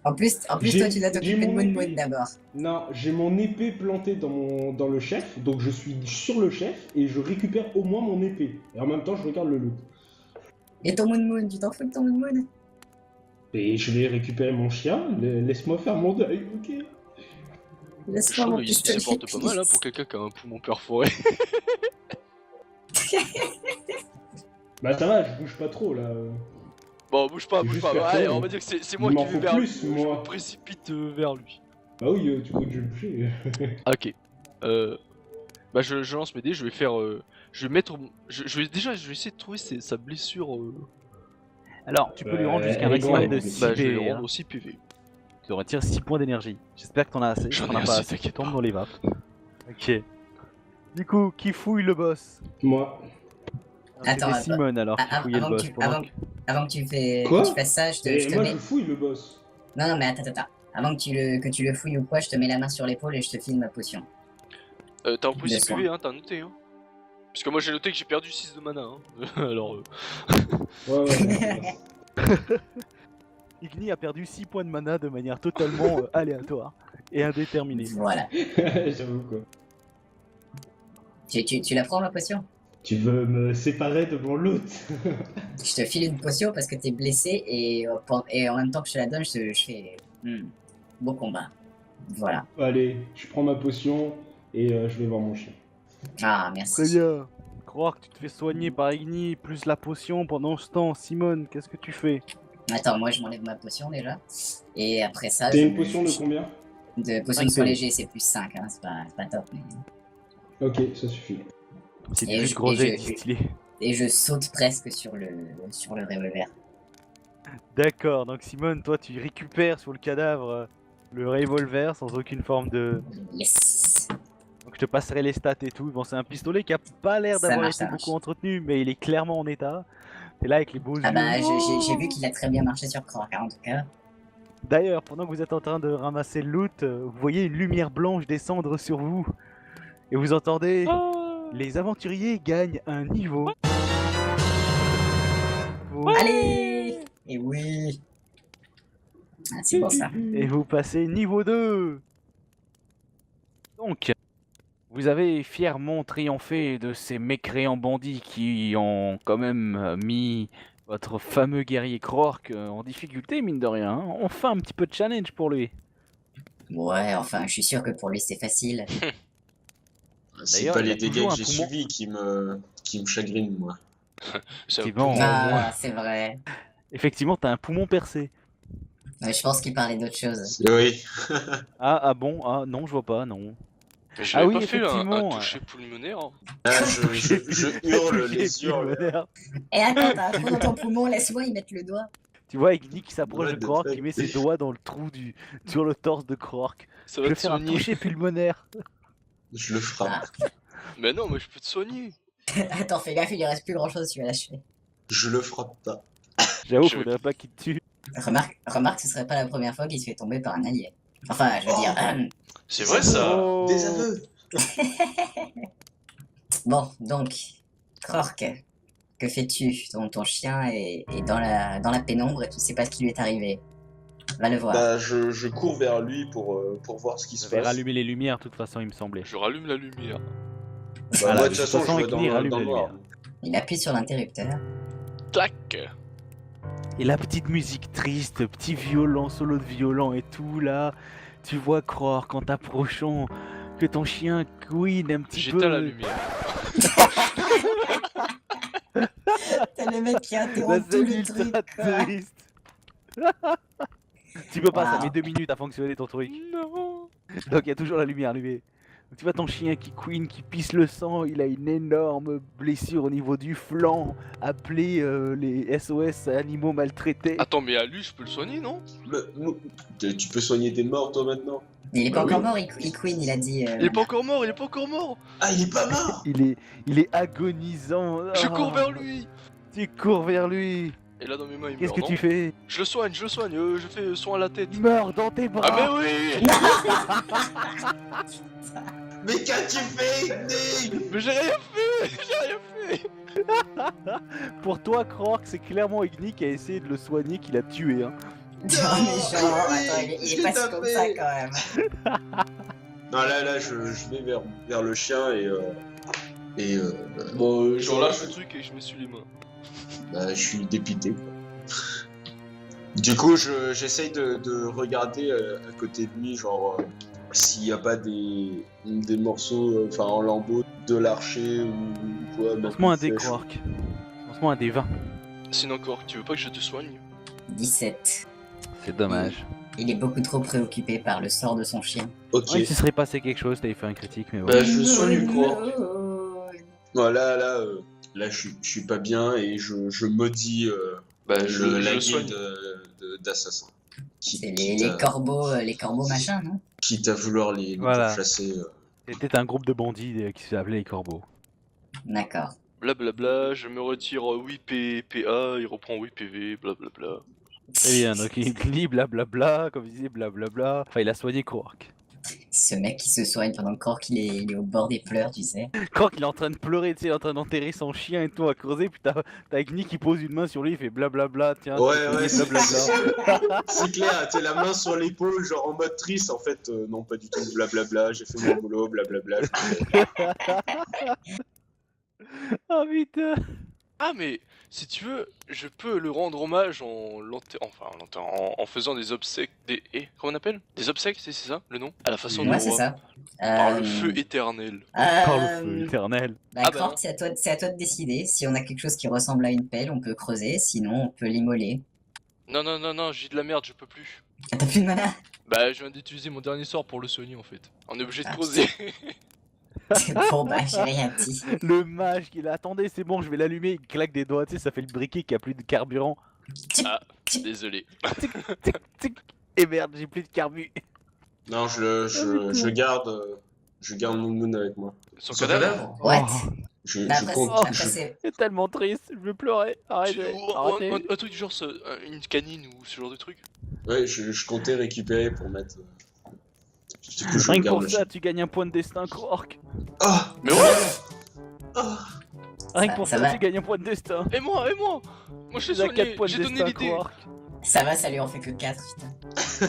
En plus, J'ai- toi, tu dois j'ai t'occuper de mon Moon épée. Moon d'abord. Non, j'ai mon épée plantée dans le chef, donc je suis sur le chef et je récupère au moins mon épée. Et en même temps, je regarde le loot. Et ton Moon Moon, tu t'en fous de ton Moon Moon? Et je vais récupérer mon chien, laisse-moi faire mon deuil, ok? Je Laisse-moi trouve mon qu'il se pistolet. porte pas mal hein, pour quelqu'un qui a un poumon perforé. Bah ça va, je bouge pas trop là. Bon, bouge pas, C'est bouge juste pas. perforé, Ouais, hein. on va dire que c'est Il moi m'en qui faut vais vers lui. plus, Je moi. me précipite vers lui. Bah oui, tu crois que je vais bouger. Ok. Bah je lance mes dés, je vais faire... je vais mettre... je vais essayer de trouver sa blessure... Alors, tu peux lui rendre jusqu'à un elle est maximum grande, de en 6 Bah je vais lui PV. rendre aussi PV. Tu retires 6 points d'énergie. J'espère que t'en as assez. J'en T'en ai as pas assez, assez, tu t'inquiète tombes pas. dans les vapes. Ok. Du coup, qui fouille le boss? Moi. Attends, C'était Simone alors qui fouillait le avant, boss. Pendant que- avant que Quoi tu fasses ça, je Et te moi, mets... je fouille le boss. Non, mais attends. Avant que tu le fouilles ou quoi, je te mets la main sur l'épaule et je te file ma potion. T'as repris 6 Descends. PV, hein, t'as noté, hein. Parce que moi j'ai noté que j'ai perdu 6 de mana, hein. Alors... Ouais. Igni a perdu 6 points de mana de manière totalement aléatoire et indéterminée. Voilà. J'avoue quoi. Tu la prends ma potion? Tu veux me séparer de mon loot? Je te file une potion parce que t'es blessé et en même temps que je te la donne, je fais... beau combat. Voilà. Allez, je prends ma potion et je vais voir mon chien. Ah, merci. Très bien. Croire que tu te fais soigner par Igni plus la potion pendant ce temps. Simone, qu'est-ce que tu fais? Attends, moi je m'enlève ma potion déjà. Et après ça, T'as une potion de combien? de potion de soin léger, c'est plus 5, hein, c'est pas top. Mais... Ok, ça suffit. C'est Et du je- gros et jet je- distillé. Et je saute presque sur le revolver. D'accord, donc Simone, toi tu récupères sur le cadavre le revolver sans aucune forme de... Yes. Donc je te passerai les stats et tout. Bon, c'est un pistolet qui a pas l'air Ça d'avoir marche, été ça marche. beaucoup entretenu, mais il est clairement en état. T'es là avec les beaux Ah yeux. bah j'ai vu qu'il a très bien marché sur Croc, en tout cas. D'ailleurs, pendant que vous êtes en train de ramasser le loot, vous voyez une lumière blanche descendre sur vous. Et vous entendez... Les aventuriers gagnent un niveau. Allez. Et oui. Ah, c'est bon ça. Et vous passez niveau 2. Donc, vous avez fièrement triomphé de ces mécréants bandits qui ont quand même mis votre fameux guerrier Krork en difficulté, mine de rien. Hein. On fait un petit peu de challenge pour lui. Ouais, enfin, je suis sûr que pour lui c'est facile. C'est D'ailleurs, pas il a les dégâts toujours que un j'ai poumon. subis qui me chagrinent, moi. C'est un C'est bon. peu- Ah, c'est vrai. Effectivement, t'as un poumon percé. Ouais, je pense qu'il parlait d'autre chose. Oui. Ah bon, ah non, je vois pas, non. Mais je Ah l'avais oui, pas fait un effectivement. toucher pulmonaire. Hein. Là, je hurle les hurles. Et attends, t'as un trou dans ton poumon, laisse-moi y mettre le doigt. Tu vois, Igni qui s'approche Ouais, de de Krork, fait. qui met ses doigts dans le trou sur le torse de Krork. Ça Je va vais te faire un soigner. toucher pulmonaire. Je le frappe. Mais non, mais je peux te soigner. Attends, fais gaffe, il lui reste plus grand chose, tu vas l'achever. Je le frappe pas. J'avoue, Je- faudrait pas qu'il te tue. Remarque, ce serait pas la première fois qu'il se fait tomber par un allié. Enfin, je veux dire... C'est vrai ça. Oh. Des aveux. Bon, donc, Krork, que fais-tu? Ton chien est dans la pénombre et tu sais pas ce qui lui est arrivé. Va le voir. Bah, je cours vers lui pour voir ce qui se Je vais passe. rallumer les lumières, de toute façon, il me semblait. Je rallume la lumière. Bah, Voilà, moi, de de toute toute façon, façon, je vais Igni rallume dans la le noir. lumière. Il appuie sur l'interrupteur. Clac. Et la petite musique triste, petit violon, solo de violon et tout, là, tu vois croire qu'en t'approchant que ton chien couine un petit peu. J'éteins la lumière. T'as le mec qui La interrompt tout scène le ultra truc. quoi. triste. Tu peux pas, ça Wow. met 2 minutes à fonctionner ton truc. Non. Donc il y a toujours la lumière allumée. Donc, tu vois ton chien qui couine, qui pisse le sang, il a une énorme blessure au niveau du flanc. Appelez les SOS animaux maltraités. Attends, mais à lui, je peux le soigner, non? Tu peux soigner des morts, toi, maintenant? Il est pas Ah encore oui. mort, il queen, il a dit. Il est pas encore mort, il est pas encore mort. Ah, il est pas mort. Il est agonisant. Je Ah, cours vers lui. Tu cours vers lui. Et là, dans mes mains, il Qu'est-ce meurt, que non? tu fais? Je le soigne, je fais soin à la tête. Meurs dans tes bras. Ah, mais oui. Mais qu'as-tu fait, Igni? Mais j'ai rien fait. J'ai rien fait. Pour toi, Krork, c'est clairement Igni qui a essayé de le soigner, qui l'a tué. Hein. Non, mais genre, attends, il Qu'est-ce est que pas si t'as comme fait ça quand même. Non, là, je vais vers le chien et Bon, je relâche le truc et je me suis les mains. bah, je suis dépité, quoi. Du coup, j'essaye de regarder à côté de lui, genre, s'il n'y a pas des morceaux, enfin, en lambeaux de l'archer ou quoi. Lance-moi un dé, flèche. Krork. Lance-moi un dé 20. Sinon, encore, tu veux pas que je te soigne? 17. C'est dommage. Il est beaucoup trop préoccupé par le sort de son chien. Ok. Ouais, il se serait passé quelque chose, t'avais fait un critique, mais Bah, voilà. je soigne Croc. Oh, Voilà, là, je suis pas bien et je maudis Bah, la je guilde soigne. d'assassins. c'est les corbeaux machin, non? Quitte à vouloir les Voilà. pourchasser. C'était un groupe de bandits qui s'appelait les Corbeaux. D'accord. Blablabla, je me retire 8 PA, il reprend 8 PV, blablabla. Très bien, donc il dit blablabla, comme il disait blablabla. Enfin, il a soigné Quark. Ce mec qui se soigne pendant que Cork il est au bord des pleurs, tu sais. Quark, il est en train de pleurer, tu sais, il est en train d'enterrer son chien et tout à creuser, puis t'as Igni qui pose une main sur lui, il fait blablabla, tiens. Ouais, c'est blablabla. c'est clair, t'es la main sur l'épaule, genre en mode triste, en fait, non, pas du tout, blablabla, j'ai fait mon boulot, blablabla. Oh putain. Ah mais, si tu veux, je peux le rendre hommage en faisant des obsèques, comment on appelle? Des obsèques, c'est ça, le nom? À la façon Ouais, de c'est roi. ça. Par le feu éternel. Par le feu éternel. Bah, Ah bah Cork, non. c'est à toi de décider. Si on a quelque chose qui ressemble à une pelle, on peut creuser. Sinon, on peut l'immoler. Non, j'ai de la merde, je peux plus. Ah, t'as plus de mana? Bah, je viens d'utiliser mon dernier sort pour le soigner en fait. On est obligé de Ah, creuser. Bon, bah, j'ai rien dit. Le mage qui l'a, attendez, c'est bon, je vais l'allumer, il claque des doigts, tu sais, ça fait le briquet qui a plus de carburant. Ah, désolé. Tic, tic, tic. Et merde, j'ai plus de carbu. Non, je garde mon moon avec moi. Son Son cadavre. What? Je Après, compte. après, je- c'est... C'est tellement triste, je veux pleurer. Arrêtez, arrêtez. Un truc du genre une canine ou ce genre de truc. Ouais, je comptais récupérer pour mettre. Du coup, je Rien que garde pour le ça, chien. tu gagnes un point de destin, Quark. Ah, Mais ouais. Rien que pour ça ça, va. tu gagnes un point de destin. Et moi Moi je t'ai Tu as 4 soigné, points de j'ai donné destin, l'idée. Quark. Ça va, ça lui en fait que 4, putain.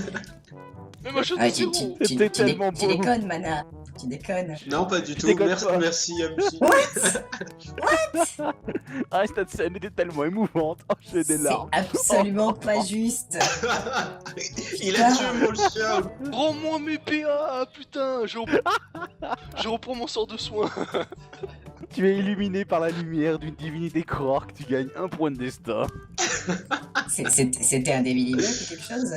Mais moi je Ah, t'ai zéro. C'était tellement tu beau. déconnes, Mana. Tu déconnes. non, pas du Je tout. déconne Merci, pas. merci, Yamchi. Ah, cette scène était tellement émouvante. Oh, j'ai des C'est larmes. absolument pas juste. Il a tué mon chien. Rends-moi mes PA, putain. Je reprends mon sort de soin. Tu es illuminé par la lumière d'une divinité Quark, tu gagnes un point de destin. C'était un Devil Eagle ou quelque chose?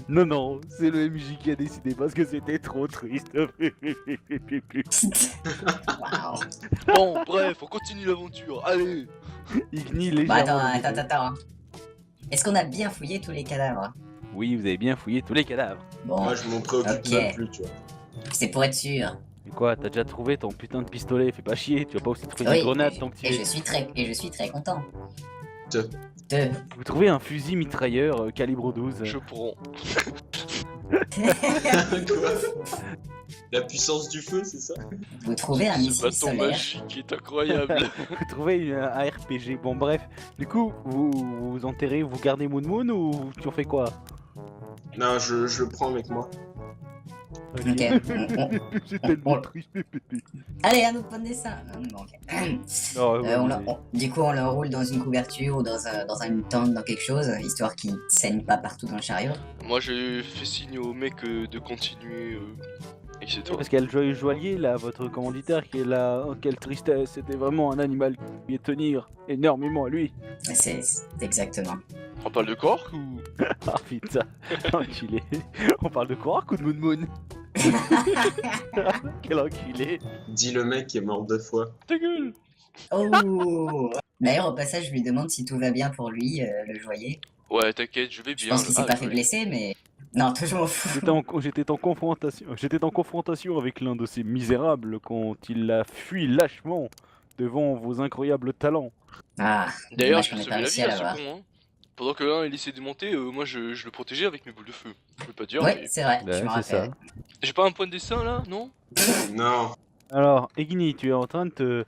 Non, non, c'est le MJ qui a décidé parce que c'était trop triste. Waouh. Bon, bref, on continue l'aventure. Allez. Igni Bah, légèrement. attends. Est-ce qu'on a bien fouillé tous les cadavres? Oui, vous avez bien fouillé tous les cadavres. Bon, Moi, je m'en préoccupe Ok. même plus, tu vois. c'est pour être sûr. Et quoi, t'as déjà trouvé ton putain de pistolet, fais pas chier, tu vas pas aussi trouver Oui, une grenade et- tant que tu et es. je suis très content. Te- Deux. Vous trouvez un fusil mitrailleur calibre 12. Je prends. Quoi La puissance du feu, c'est ça? Vous trouvez un Ce missile bâton solaire. magique est incroyable. Vous trouvez un RPG. Bon, bref. Du coup, vous enterrez, vous gardez Moon Moon ou tu en fais quoi? Non, je le prends avec moi. Ok. on- J'ai tellement on- triste. Allez, un autre point de dessin. Bon, ok. Non, ouais, Du coup, on le roule dans une couverture ou dans une tente, dans quelque chose, histoire qu'il saigne pas partout dans le chariot. Moi j'ai fait signe au mec de continuer. Et c'est tout. Parce qu'il y a le joyeux joaillier là, votre commanditaire qui est là. Oh, quelle tristesse, c'était vraiment un animal qui pouvait tenir énormément à lui. C'est exactement. On parle de Cork ou. Ah putain, enculé. On parle de Quark ou de Moon Moon? Quel enculé. Dis le mec qui est mort 2 fois. Ta gueule. Oh. D'ailleurs, au passage, je lui demande si tout va bien pour lui, le joaillier. Ouais, t'inquiète, je vais Je bien. pense qu'il s'est Ah, pas je fait vais- blesser, mais... Non, toi, je m'en fous. J'étais en confrontation avec l'un de ces misérables quand il a fui lâchement devant vos incroyables talents. Ah, D'ailleurs, dommage je qu'on vais ait sauver pas la réussi vie à à ce l'avoir. con. Hein. Pendant que l'un il essaie de monter, moi je le protégeais avec mes boules de feu. Je peux pas dire, Ouais, mais. c'est vrai, je me Ouais, c'est ça. rappelle. J'ai pas un point de dessin là, non? Non. Alors, Igni, tu es en train de te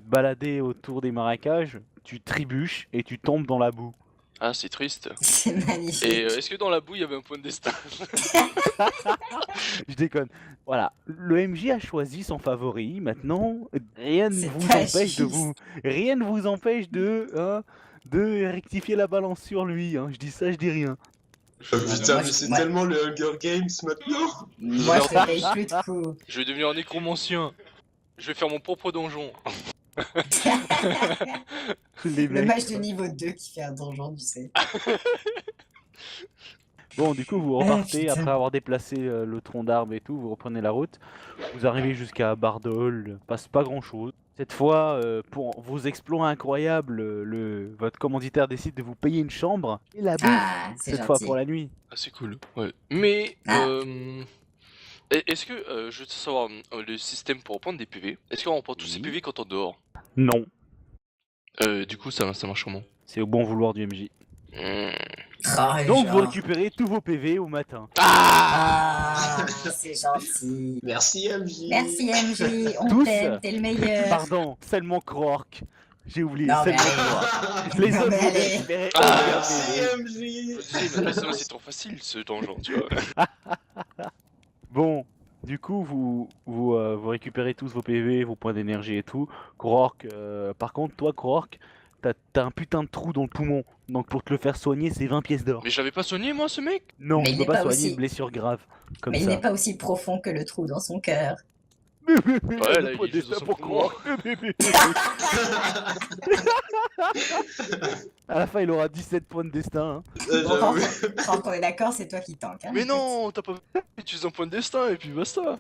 balader autour des marécages, tu trébuches et tu tombes dans la boue. Ah, c'est triste. C'est magnifique. Et est-ce que dans la boue il y avait un point de destin? Je déconne. Voilà, le MJ a choisi son favori. Maintenant, rien ne C'est vous pas empêche de juste. rien ne vous empêche de rectifier la balance sur lui. Hein. Je dis ça, je dis rien. Oh, putain, moi, mais c'est moi- tellement le Hunger Games maintenant. Moi, je te paye plus de coups. Je vais devenir un nécromancien. Je vais faire mon propre donjon. Les Le mecs. match de niveau 2 qui fait un donjon, tu sais. Bon, du coup, vous repartez putain. après avoir déplacé le tronc d'arbre et tout, vous reprenez la route. Vous arrivez jusqu'à Bardol, passe pas grand chose. Cette fois, pour vos exploits incroyables, votre commanditaire décide de vous payer une chambre et la bouffe, Ah, c'est cette fois gentil. pour la nuit. Ah, c'est cool. Ouais. Mais, Ah. est-ce que, je veux savoir, le système pour reprendre des PV, est-ce qu'on reprend tous ces Oui. PV quand on dehors? Non, Du coup, ça marche comment? c'est au bon vouloir du MJ. Oh, Donc vous genre. récupérez tous vos PV au matin. Ah, c'est gentil. Merci MJ. Merci MJ, on Tous. t'aime, t'es le meilleur. Pardon, seulement Krork. J'ai oublié, Non, mais seulement allez. Krork. Les Non, autres, mais vous allez. récupérez Ah, aucun Merci PV. MJ. Mais ça, c'est trop facile ce donjon, tu vois. Bon, du coup, vous récupérez tous vos PV, vos points d'énergie et tout. Krork, par contre, toi, Krork, t'as un putain de trou dans le poumon. Donc pour te le faire soigner, c'est 20 pièces d'or. Mais j'avais pas soigné moi ce mec? Non, Mais tu il peux n'est pas pas soigner aussi- une blessure grave comme Mais il ça. n'est pas aussi profond que le trou dans son cœur. Ouais, Le là, il point est juste destin dans son pour poumon. Krork. À la fin, il aura 17 points de destin. Hein. Bon, J'avoue. quand on est d'accord, c'est toi qui tank. Hein, Mais écoute. non, t'as pas utilises un point de destin et puis basta.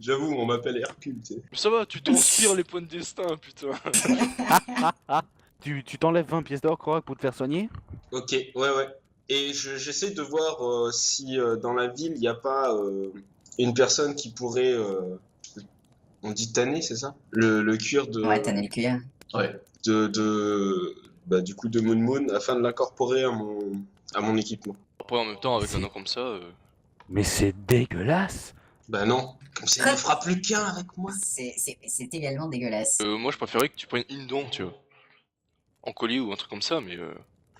J'avoue, on m'appelle Hercule, tu sais. Mais ça va, tu transpires les points de destin, putain. Tu t'enlèves 20 pièces d'or, Krork, pour te faire soigner. Ok, ouais. Et j'essaie de voir si dans la ville, il n'y a pas une personne qui pourrait... on dit tanner, c'est ça? Le cuir de... Ouais, t'as le cuir. Ouais. Bah, du coup, de Moon Moon, afin de l'incorporer à mon équipement. Après, en même temps, avec un nom comme ça, Mais c'est dégueulasse. Bah non, comme ça, il ne fera plus qu'un avec moi. C'est également dégueulasse. moi je préférais que tu prennes une dent, tu vois. En collier ou un truc comme ça, mais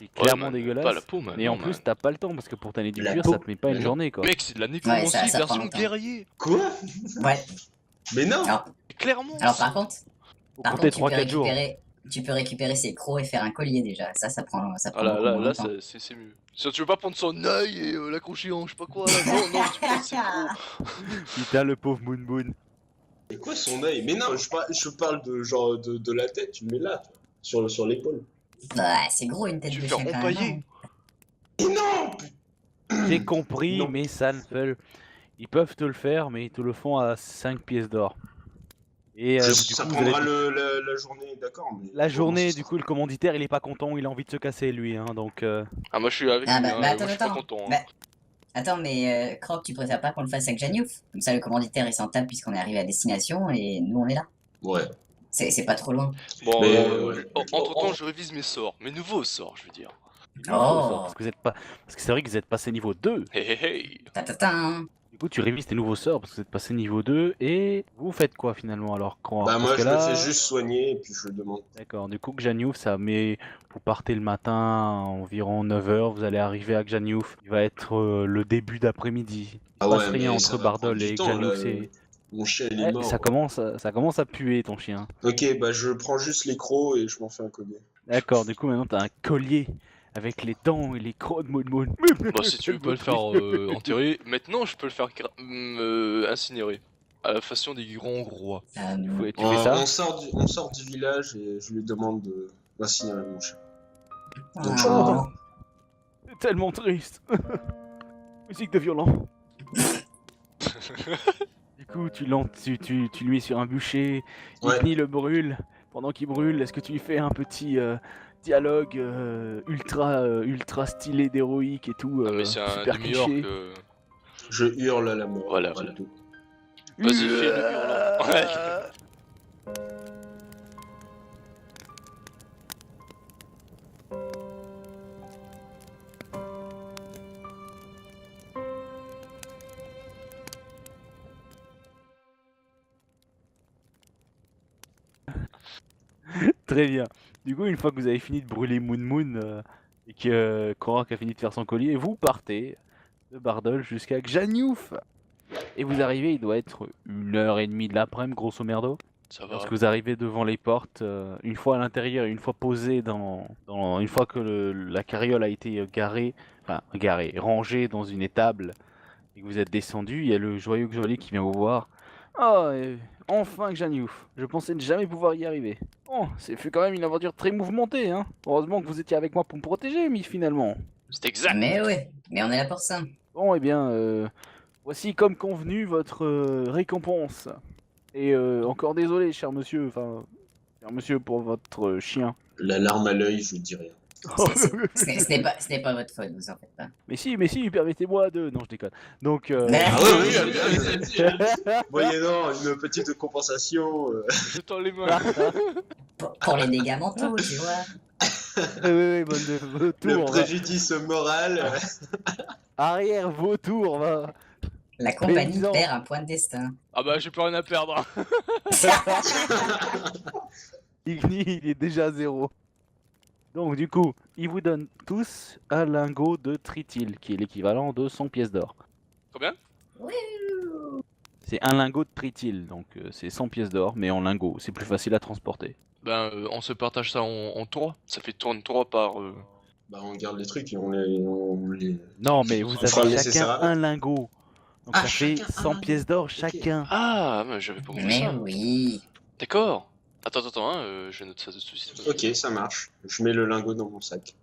C'est clairement man, dégueulasse. pas la peau, man. Et en Non, plus, man. t'as pas le temps parce que pour tanner du La cuir, peau. ça te met pas Mais une non. journée quoi. Mec, c'est de la nécromancie ça prend version longtemps. guerrier. Quoi? Ouais. Mais non. Clairement. Alors par contre, Faut par compter contre, 3-4 jours. tu peux récupérer ses crocs et faire un collier déjà. Ça prend Ah là, beaucoup là, moins là, longtemps. c'est mieux. Si tu veux pas prendre son œil et l'accrocher en je sais pas quoi, là. Non, tu prends ses crocs. Putain, le pauvre Moon Moon. Et quoi son œil? Mais non, je parle de genre de la tête, tu le mets là, sur l'épaule. Bah, c'est gros une tête Tu de veux faire chien quand empailler. même. Et non! J'ai compris, Non. mais ça ne fait. Ils peuvent te le faire, mais ils te le font à 5 pièces d'or. Et du Ça coup, vous prendra allez- la journée, d'accord. Mais la journée, Bon, du coup, le commanditaire, il est pas content, il a envie de se casser lui, hein, donc. Ah, moi je suis avec Ah, lui, bah, hein, bah, moi, attends, je suis pas attends. content. Hein. Bah, attends, mais Croc, tu préfères pas qu'on le fasse avec Janiouf? Comme ça, le commanditaire, il s'en tape puisqu'on est arrivé à destination et nous, on est là. Ouais. C'est pas trop loin. Bon, Mais, entre temps, je révise mes sorts, mes nouveaux sorts, je veux dire. Oh. Parce que vous êtes pas. Parce que c'est vrai que vous êtes passé niveau 2. Hey, hey, hey. Ta-ta-ta. Du coup, tu révises tes nouveaux sorts parce que vous êtes passé niveau 2. Et vous faites quoi finalement alors Croc? Bah Parce moi que je là- le fais juste soigner et puis je le demande. D'accord, du coup, Gjaniouf, ça met. Vous partez le matin à environ 9h, vous allez arriver à Gjaniouf. Il va être le début d'après-midi. Il Ah se ouais, passe rien mais ça entre va Bardol prendre du et temps, Gjaniouf. là. C'est... Mon chien il est Ouais, mort. ça commence à puer ton chien. Ok, bah je prends juste les crocs et je m'en fais un collier. D'accord, du coup, maintenant t'as un collier avec les dents et les crocs de Moon Moon. Bon, si tu veux pas le faire enterrer, maintenant je peux le faire incinérer. À la façon des grands rois. Ouais, tu fais ça? On sort du village et je lui demande de m'incinérer mon chien. Donc, Oh. C'est tellement triste. Musique de violon. Du coup, tu lui mets sur un bûcher, Ouais. Hypni le brûle. Pendant qu'il brûle, est-ce que tu lui fais un petit dialogue ultra stylé d'héroïque et tout Ah, mais c'est un super demi-orc. cliché. Je hurle à la mort. Voilà. c'est tout. Vas-y, fais le hurlant. Ouais. Très bien. Du coup, une fois que vous avez fini de brûler Moon Moon et que Korak a fini de faire son collier, vous partez de Bardol jusqu'à Gjaniouf. Et vous arrivez, il doit être 1h30 de l'après-midi, grosso merdo. Ça va. Lorsque vous arrivez devant les portes, une fois à l'intérieur, une fois posé une fois que la carriole a été rangée dans une étable et que vous êtes descendu, il y a le joyeux Xoli qui vient vous voir. Oh, enfin Gjaniouf, je pensais ne jamais pouvoir y arriver. Oh, c'est fut quand même une aventure très mouvementée, hein. Heureusement que vous étiez avec moi pour me protéger, mais finalement. C'est exact. Mais ouais. Mais on est là pour ça. Bon, eh bien, voici comme convenu votre récompense. Et encore désolé, cher monsieur, cher monsieur, pour votre chien. La larme à l'œil, je vous dis rien. Ce n'est pas votre faute, vous en faites pas. Mais si, permettez-moi de... Non, je déconne. Donc, Ah oui, moyennant une petite compensation. Je tends les mains. Pour les dégâts mentaux, tu vois. oui, bonne Le vautour, va. préjudice moral. Arrière, vautour, va. La compagnie Paysan. perd un point de destin. Ah bah j'ai plus rien à perdre. Igni, il est déjà à 0. Donc, du coup, il vous donne tous un lingot de trityl, qui est l'équivalent de 100 pièces d'or. Combien? C'est un lingot de trityl, donc c'est 100 pièces d'or, mais en lingot, c'est plus facile à transporter. Ben on se partage ça en 3. Ça fait 3 par... Bah on garde les trucs et on les... Non, mais vous fera le avez nécessaire chacun avec. un lingot. Donc Ah, ça fait chacun un 100 lingot. pièces d'or Ok. chacun. Ah, mais j'avais pas compris Mais ça. oui. D'accord. Attends, je note ça de suite. Ok, ça marche. Je mets le lingot dans mon sac.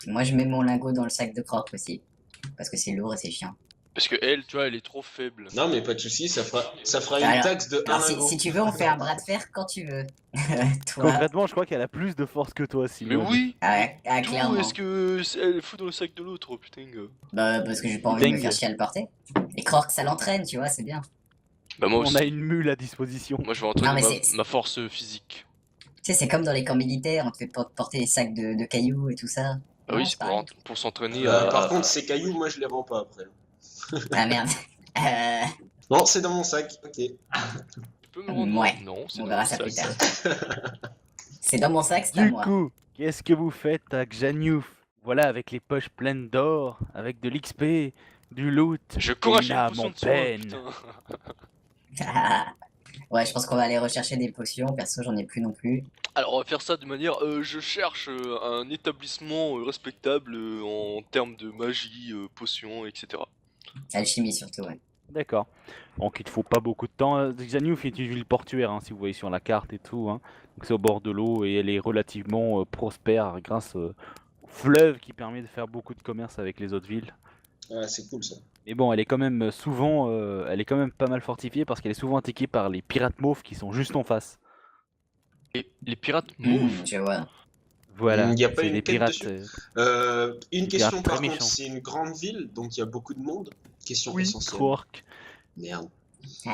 Moi, je mets mon lingot dans le sac de Croc aussi. Parce que c'est lourd et c'est chiant. Parce que elle, tu vois, elle est trop faible. Non mais pas de soucis, ça fera une Alors- taxe de un Alors, lingot. si tu veux, on fait un bras de fer quand tu veux. Toi. Concrètement, je crois qu'elle a plus de force que toi, Mais Simon. oui. Ah, D'où clairement. est-ce que elle est fout dans le sac de l'autre, putain. Bah, parce que j'ai pas envie de me Dingue. faire chier à le porter. Et Croc, ça l'entraîne, tu vois, c'est bien. Bah moi On aussi. a une mule à disposition. Moi je vais Non, entraîner mais c'est- ma force physique. Tu sais, c'est comme dans les camps militaires, on te fait porter des sacs de cailloux et tout ça. Ah Non, oui, c'est pareil. pour s'entraîner à... Par contre, ces cailloux, moi je les rends pas après. Ah merde. Non, c'est dans mon sac. Ok. Tu peux me rendre... Ouais. Non, c'est On dans verra le ça plus sac. tard. C'est dans mon sac, c'est à Du moi. coup, qu'est-ce que vous faites à Xanyouf? Voilà, avec les poches pleines d'or, avec de l'XP, du loot. Je cours et acheter une une âme potion en de soin, peine. putain. Ouais, je pense qu'on va aller rechercher des potions. Perso, j'en ai plus non plus. Alors on va faire ça de manière... je cherche un établissement respectable en termes de magie, potions, etc. Alchimie surtout, ouais. D'accord. Donc il te faut pas beaucoup de temps. Xanyouf est une ville portuaire, hein, si vous voyez sur la carte et tout. Hein. Donc c'est au bord de l'eau et elle est relativement prospère grâce au fleuve qui permet de faire beaucoup de commerce avec les autres villes. Ah, c'est cool ça. Mais bon, elle est quand même souvent, elle est quand même pas mal fortifiée parce qu'elle est souvent attaquée par les pirates mauves qui sont juste en face. Et les pirates mauves. Je vois. Voilà, Y a pas c'est une des quête pirates. dessus Une Des question pirates par très contre, méchants. c'est une grande ville, donc il y a beaucoup de monde. Question Oui, essentielle. Quark. Merde. Ça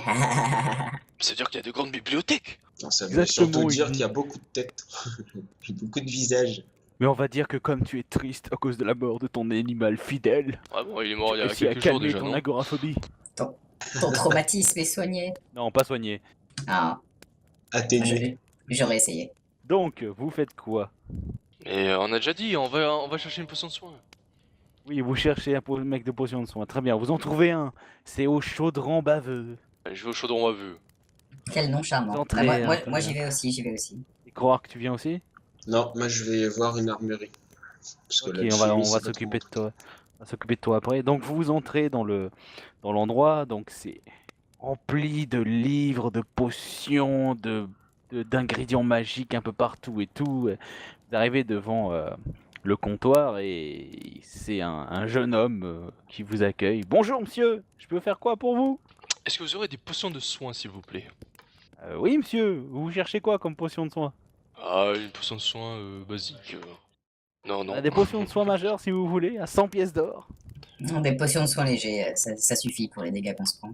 veut dire qu'il y a de grandes bibliothèques. Non, ça veut Exactement, surtout dire il qu'il y a dit. beaucoup de têtes. Puis beaucoup de visages. Mais on va dire que comme tu es triste à cause de la mort de ton animal fidèle, Ah bon, il est mort il y a réussi à quelques jours calmer déjà, ton non? agoraphobie. Ton traumatisme est soigné. Non, pas soigné. Ah, Atténué. j'aurais essayé. Donc, vous faites quoi? Et on a déjà dit, on va chercher une potion de soin. Oui, vous cherchez un mec de potion de soin. Très bien, vous en trouvez un. C'est au chaudron baveux. Allez, je vais au chaudron aveu. Quel nom charmant. D'entrée, Bah, hein, moi, très moi bien. j'y vais aussi, j'y vais aussi. Et Quark, tu viens aussi? Non, moi je vais voir une armurerie. Parce que Ok, la on va chimie, c'est pas s'occuper de trop toi. On va s'occuper de toi après. Donc vous entrez dans l'endroit, donc c'est rempli de livres, de potions, d'ingrédients magiques un peu partout et tout. Vous arrivez devant le comptoir et c'est un jeune homme qui vous accueille. Bonjour monsieur, je peux faire quoi pour vous? Est-ce que vous aurez des potions de soin, s'il vous plaît? Oui monsieur, vous cherchez quoi comme potion de soin? Ah, une potion de soin basique. Non, On non. a des potions de soin majeures si vous voulez, à 100 pièces d'or. Non, des potions de soins légers, ça suffit pour les dégâts qu'on se prend.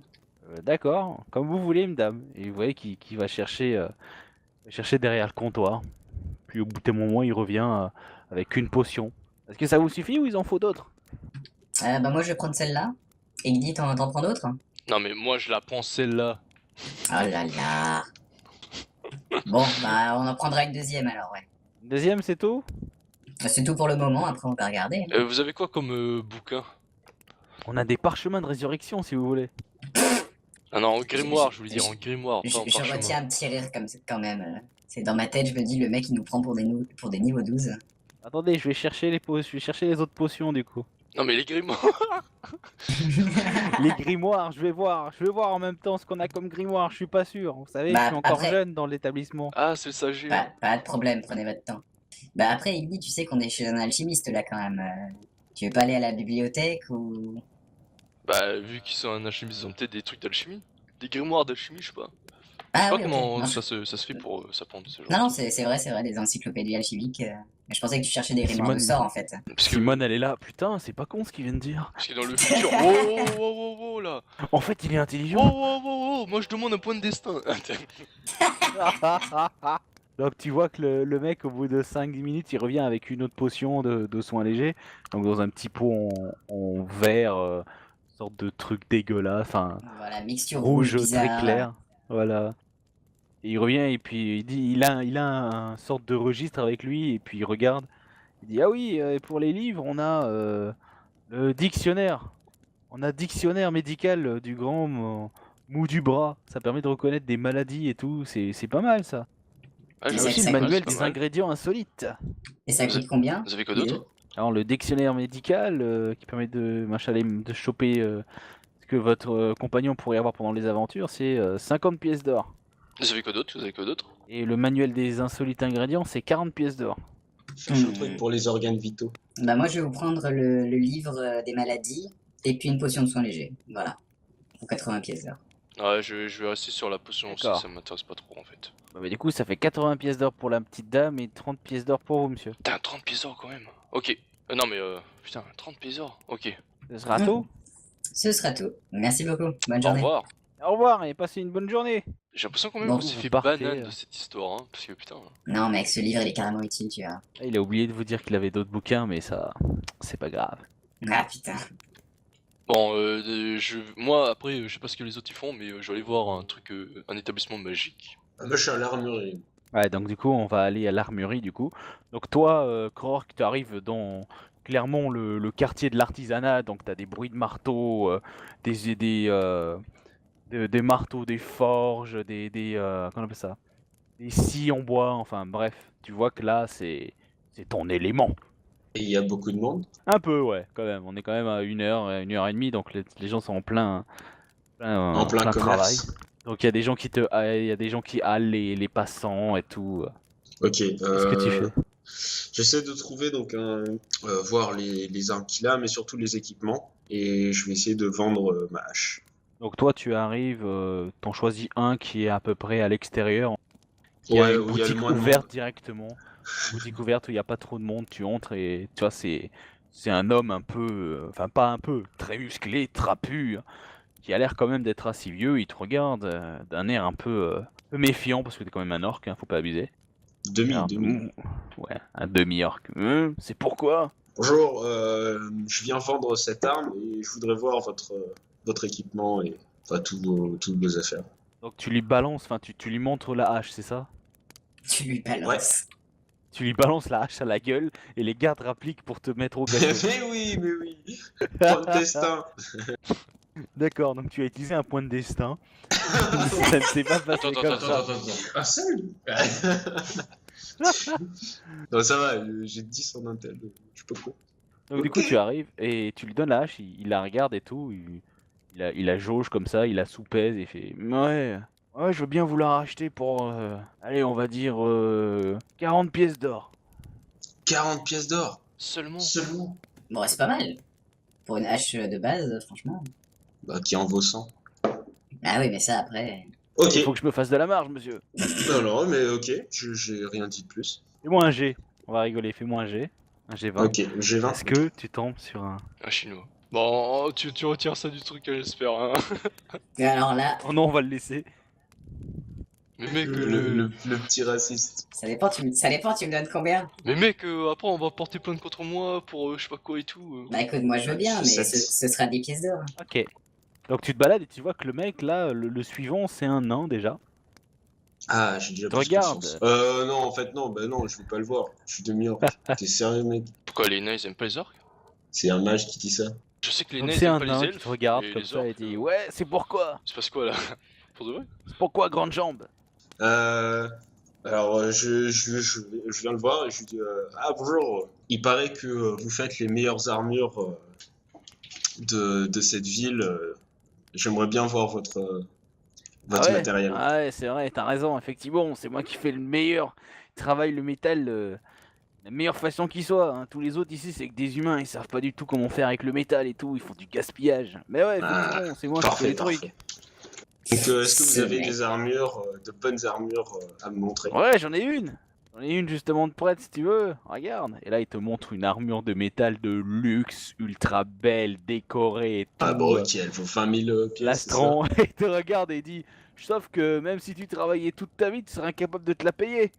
D'accord, comme vous voulez, madame. Et vous voyez qu'il va chercher derrière le comptoir. Puis au bout d'un moment, il revient avec une potion. Est-ce que ça vous suffit ou il en faut d'autres? Bah moi je vais prendre celle-là. Et Igni, t'en prends d'autres? Non, mais moi, je la prends celle-là. Oh là là. Bon, bah on en prendra une deuxième alors, ouais. Deuxième, c'est tout? Bah, c'est tout pour le moment, après on va regarder. Vous avez quoi comme bouquin? On a des parchemins de résurrection si vous voulez. Ah non, en grimoire, je voulais dire en grimoire, Je, pas en je parchemin. retiens un petit rire comme quand même. C'est dans ma tête, je me dis le mec il nous prend pour des niveaux 12. Attendez, je vais chercher les autres potions du coup. Non, mais les grimoires. Les grimoires, je vais voir en même temps ce qu'on a comme grimoire, je suis pas sûr. Vous savez, Bah, je suis encore après- jeune dans l'établissement. Ah, c'est le sage. Pas de problème, prenez votre temps. Bah après Igni, tu sais qu'on est chez un alchimiste là quand même. Tu veux pas aller à la bibliothèque ou... Bah, vu qu'ils sont un alchimiste, ils ont peut-être des trucs d'alchimie. Des grimoires d'alchimie, je sais pas. Je sais Ah pas oui, ok. comment Non, ça se fait pour s'apprendre ce genre non, de non, trucs. c'est vrai, des encyclopédies alchimiques. Mais je pensais que tu cherchais des grimoires de Simone. sorts en fait. Parce que, Simone, elle est là. Putain, c'est pas con ce qu'il vient de dire. parce que dans le futur. Oh là. En fait, il est Oh, intelligent. moi je demande un point de destin. Donc tu vois que le mec, au bout de 5-10 minutes, il revient avec une autre potion de soins légers. Donc dans un petit pot en verre, sorte de truc dégueulasse, enfin Voilà, mixture rouge rouge très bizarre. clair. Voilà. Et il revient et puis il dit, il a un sorte de registre avec lui et puis il regarde. Il dit ah oui, pour les livres, on a le dictionnaire. On a dictionnaire médical du grand mou du bras. Ça permet de reconnaître des maladies et tout. C'est pas mal ça. Ah, Et Il y a ça- aussi ça le coûte- manuel c'est pas des mal. ingrédients insolites. Et ça Vous coûte combien? Vous avez quoi les d'autre? deux Alors le dictionnaire médical qui permet de, de choper ce que votre compagnon pourrait avoir pendant les aventures, c'est 50 pièces d'or. Vous avez quoi d'autre? Vous avez quoi d'autre? Et le manuel des insolites ingrédients, c'est 40 pièces d'or. Cherche un truc pour les organes vitaux. Bah moi je vais vous prendre le livre des maladies et puis une potion de soins légers. Voilà. Pour 80 pièces d'or. Ouais, je vais rester sur la potion aussi, D'accord. ça m'intéresse pas trop en fait. Bah, mais du coup, ça fait 80 pièces d'or pour la petite dame et 30 pièces d'or pour vous, monsieur. Putain, 30 pièces d'or quand même. Ok. Non mais putain, 30 pièces d'or. Ok. Ce sera tout. Ce sera tout. Merci beaucoup. Bonne Au journée. revoir. Au revoir et passez une bonne journée. J'ai l'impression quand même Bon, qu'on s'est vous fait partez, banane de cette histoire, hein, parce que putain. Non mec, ce livre il est carrément utile, tu vois. Ah, il a oublié de vous dire qu'il avait d'autres bouquins, mais ça, c'est pas grave. Ah putain. Bon, moi après, je sais pas ce que les autres y font, mais je vais aller voir un truc, un établissement magique. Ah, moi, je suis à l'armurerie. Ouais, donc du coup, on va aller à l'armurerie du coup. Donc toi, Krork, tu arrives dans clairement le quartier de l'artisanat, donc t'as des bruits de marteaux, des marteaux, des forges, comment on appelle ça? Des scies en bois, enfin bref, tu vois que là, c'est ton élément. Et il y a beaucoup de monde. Un peu, ouais, quand même. On est quand même à 1 heure et demie, donc les gens sont en plein En plein travail. commerce. Donc il y a des gens il y a des gens qui halent les passants et tout. Ok. Qu'est-ce que tu fais? J'essaie de trouver donc voir les armes qu'il a, mais surtout les équipements. Et je vais essayer de vendre ma hache. Donc toi tu arrives, t'en choisis un qui est à peu près à l'extérieur. Il y a Ouais, une où il y a le boutique moins de ouverte monde. directement. Une boutique ouverte où il n'y a pas trop de monde, tu entres et tu vois c'est un homme un peu, enfin pas un peu, très musclé, trapu, qui a l'air quand même d'être assez vieux. Il te regarde d'un air un peu méfiant parce que t'es quand même un orc, hein, faut pas abuser. Demi. Ouais, un demi-orc. C'est pourquoi? Bonjour, je viens vendre cette arme et je voudrais voir votre équipement et enfin toutes vos affaires. Donc tu lui balances, enfin tu lui montres la hache, c'est ça? Tu lui balances. Tu lui balances la hache à la gueule et les gardes rappliquent pour te mettre au galop. Mais oui, point de destin. D'accord, donc tu as utilisé un point de destin. Ça ne s'est pas passé Attends, comme attends, ça. attends. Ah, salut. Non, ça va, j'ai 10 en intel, je sais pas quoi. Donc du coup Ok. tu arrives et tu lui donnes la hache, il la regarde et tout, il la jauge comme ça, il la soupèse et il fait ouais, je veux bien vous la racheter pour allez on va dire 40 pièces d'or. 40 pièces d'or Seulement. seulement. Bon, c'est pas mal. Pour une hache de base, franchement. Bah, qui en vaut 100. Ah oui, mais ça après. Ok. Il faut que je me fasse de la marge monsieur. Non, mais ok, j'ai rien dit de plus. Fais-moi un G, on va rigoler, fais-moi un G 20. Ok, j'ai 20. Est-ce que tu tombes sur un... Un chinois. Bon, tu retires ça du truc, j'espère. Hein. Et alors là, Oh non on va le laisser. Mais mec, Le petit raciste. ça dépend, tu me donnes combien? mais mec, après on va porter plainte contre moi pour je sais pas quoi et tout. Bah écoute, moi je veux bien, mais Sept. ce sera 10 pièces d'or. Ok. Donc tu te balades et tu vois que le mec là, le suivant c'est un nain déjà. Ah, j'ai déjà Te plus regarde. confiance. Non, en fait, non, bah non, je veux pas le voir. Je suis demi-orc. T'es sérieux, mec? Pourquoi les nains ils aiment pas les orques? C'est un mage qui dit ça. Je sais que les Donc nains ils c'est aiment un pas nain les qui elfes. te regarde et comme les ça et orques, dit ouais c'est pourquoi? Il se passe quoi là? Pour de vrai? C'est pourquoi grande jambe? Alors, je viens le voir et je lui dis ah, bonjour, il paraît que vous faites les meilleures armures de cette ville. J'aimerais bien voir votre ouais, matériel. ah ouais, c'est vrai, t'as raison, effectivement, c'est moi qui fais le meilleur travail, le métal La meilleure façon qui soit, hein. Tous les autres ici c'est que des humains, ils savent pas du tout comment faire avec le métal et tout, ils font du gaspillage. Mais ouais, effectivement, c'est moi qui fais les trucs. Donc, est-ce que vous avez C'est- des armures, de bonnes armures à me montrer? Ouais, j'en ai une. J'en ai une justement de prête si tu veux. Regarde. Et là, il te montre une armure de métal de luxe, ultra belle, décorée et tout. Ah bon, ok, elle vaut 20 000 pièces. L'astron, il te regarde et dit sauf que même si tu travaillais toute ta vie, tu serais incapable de te la payer.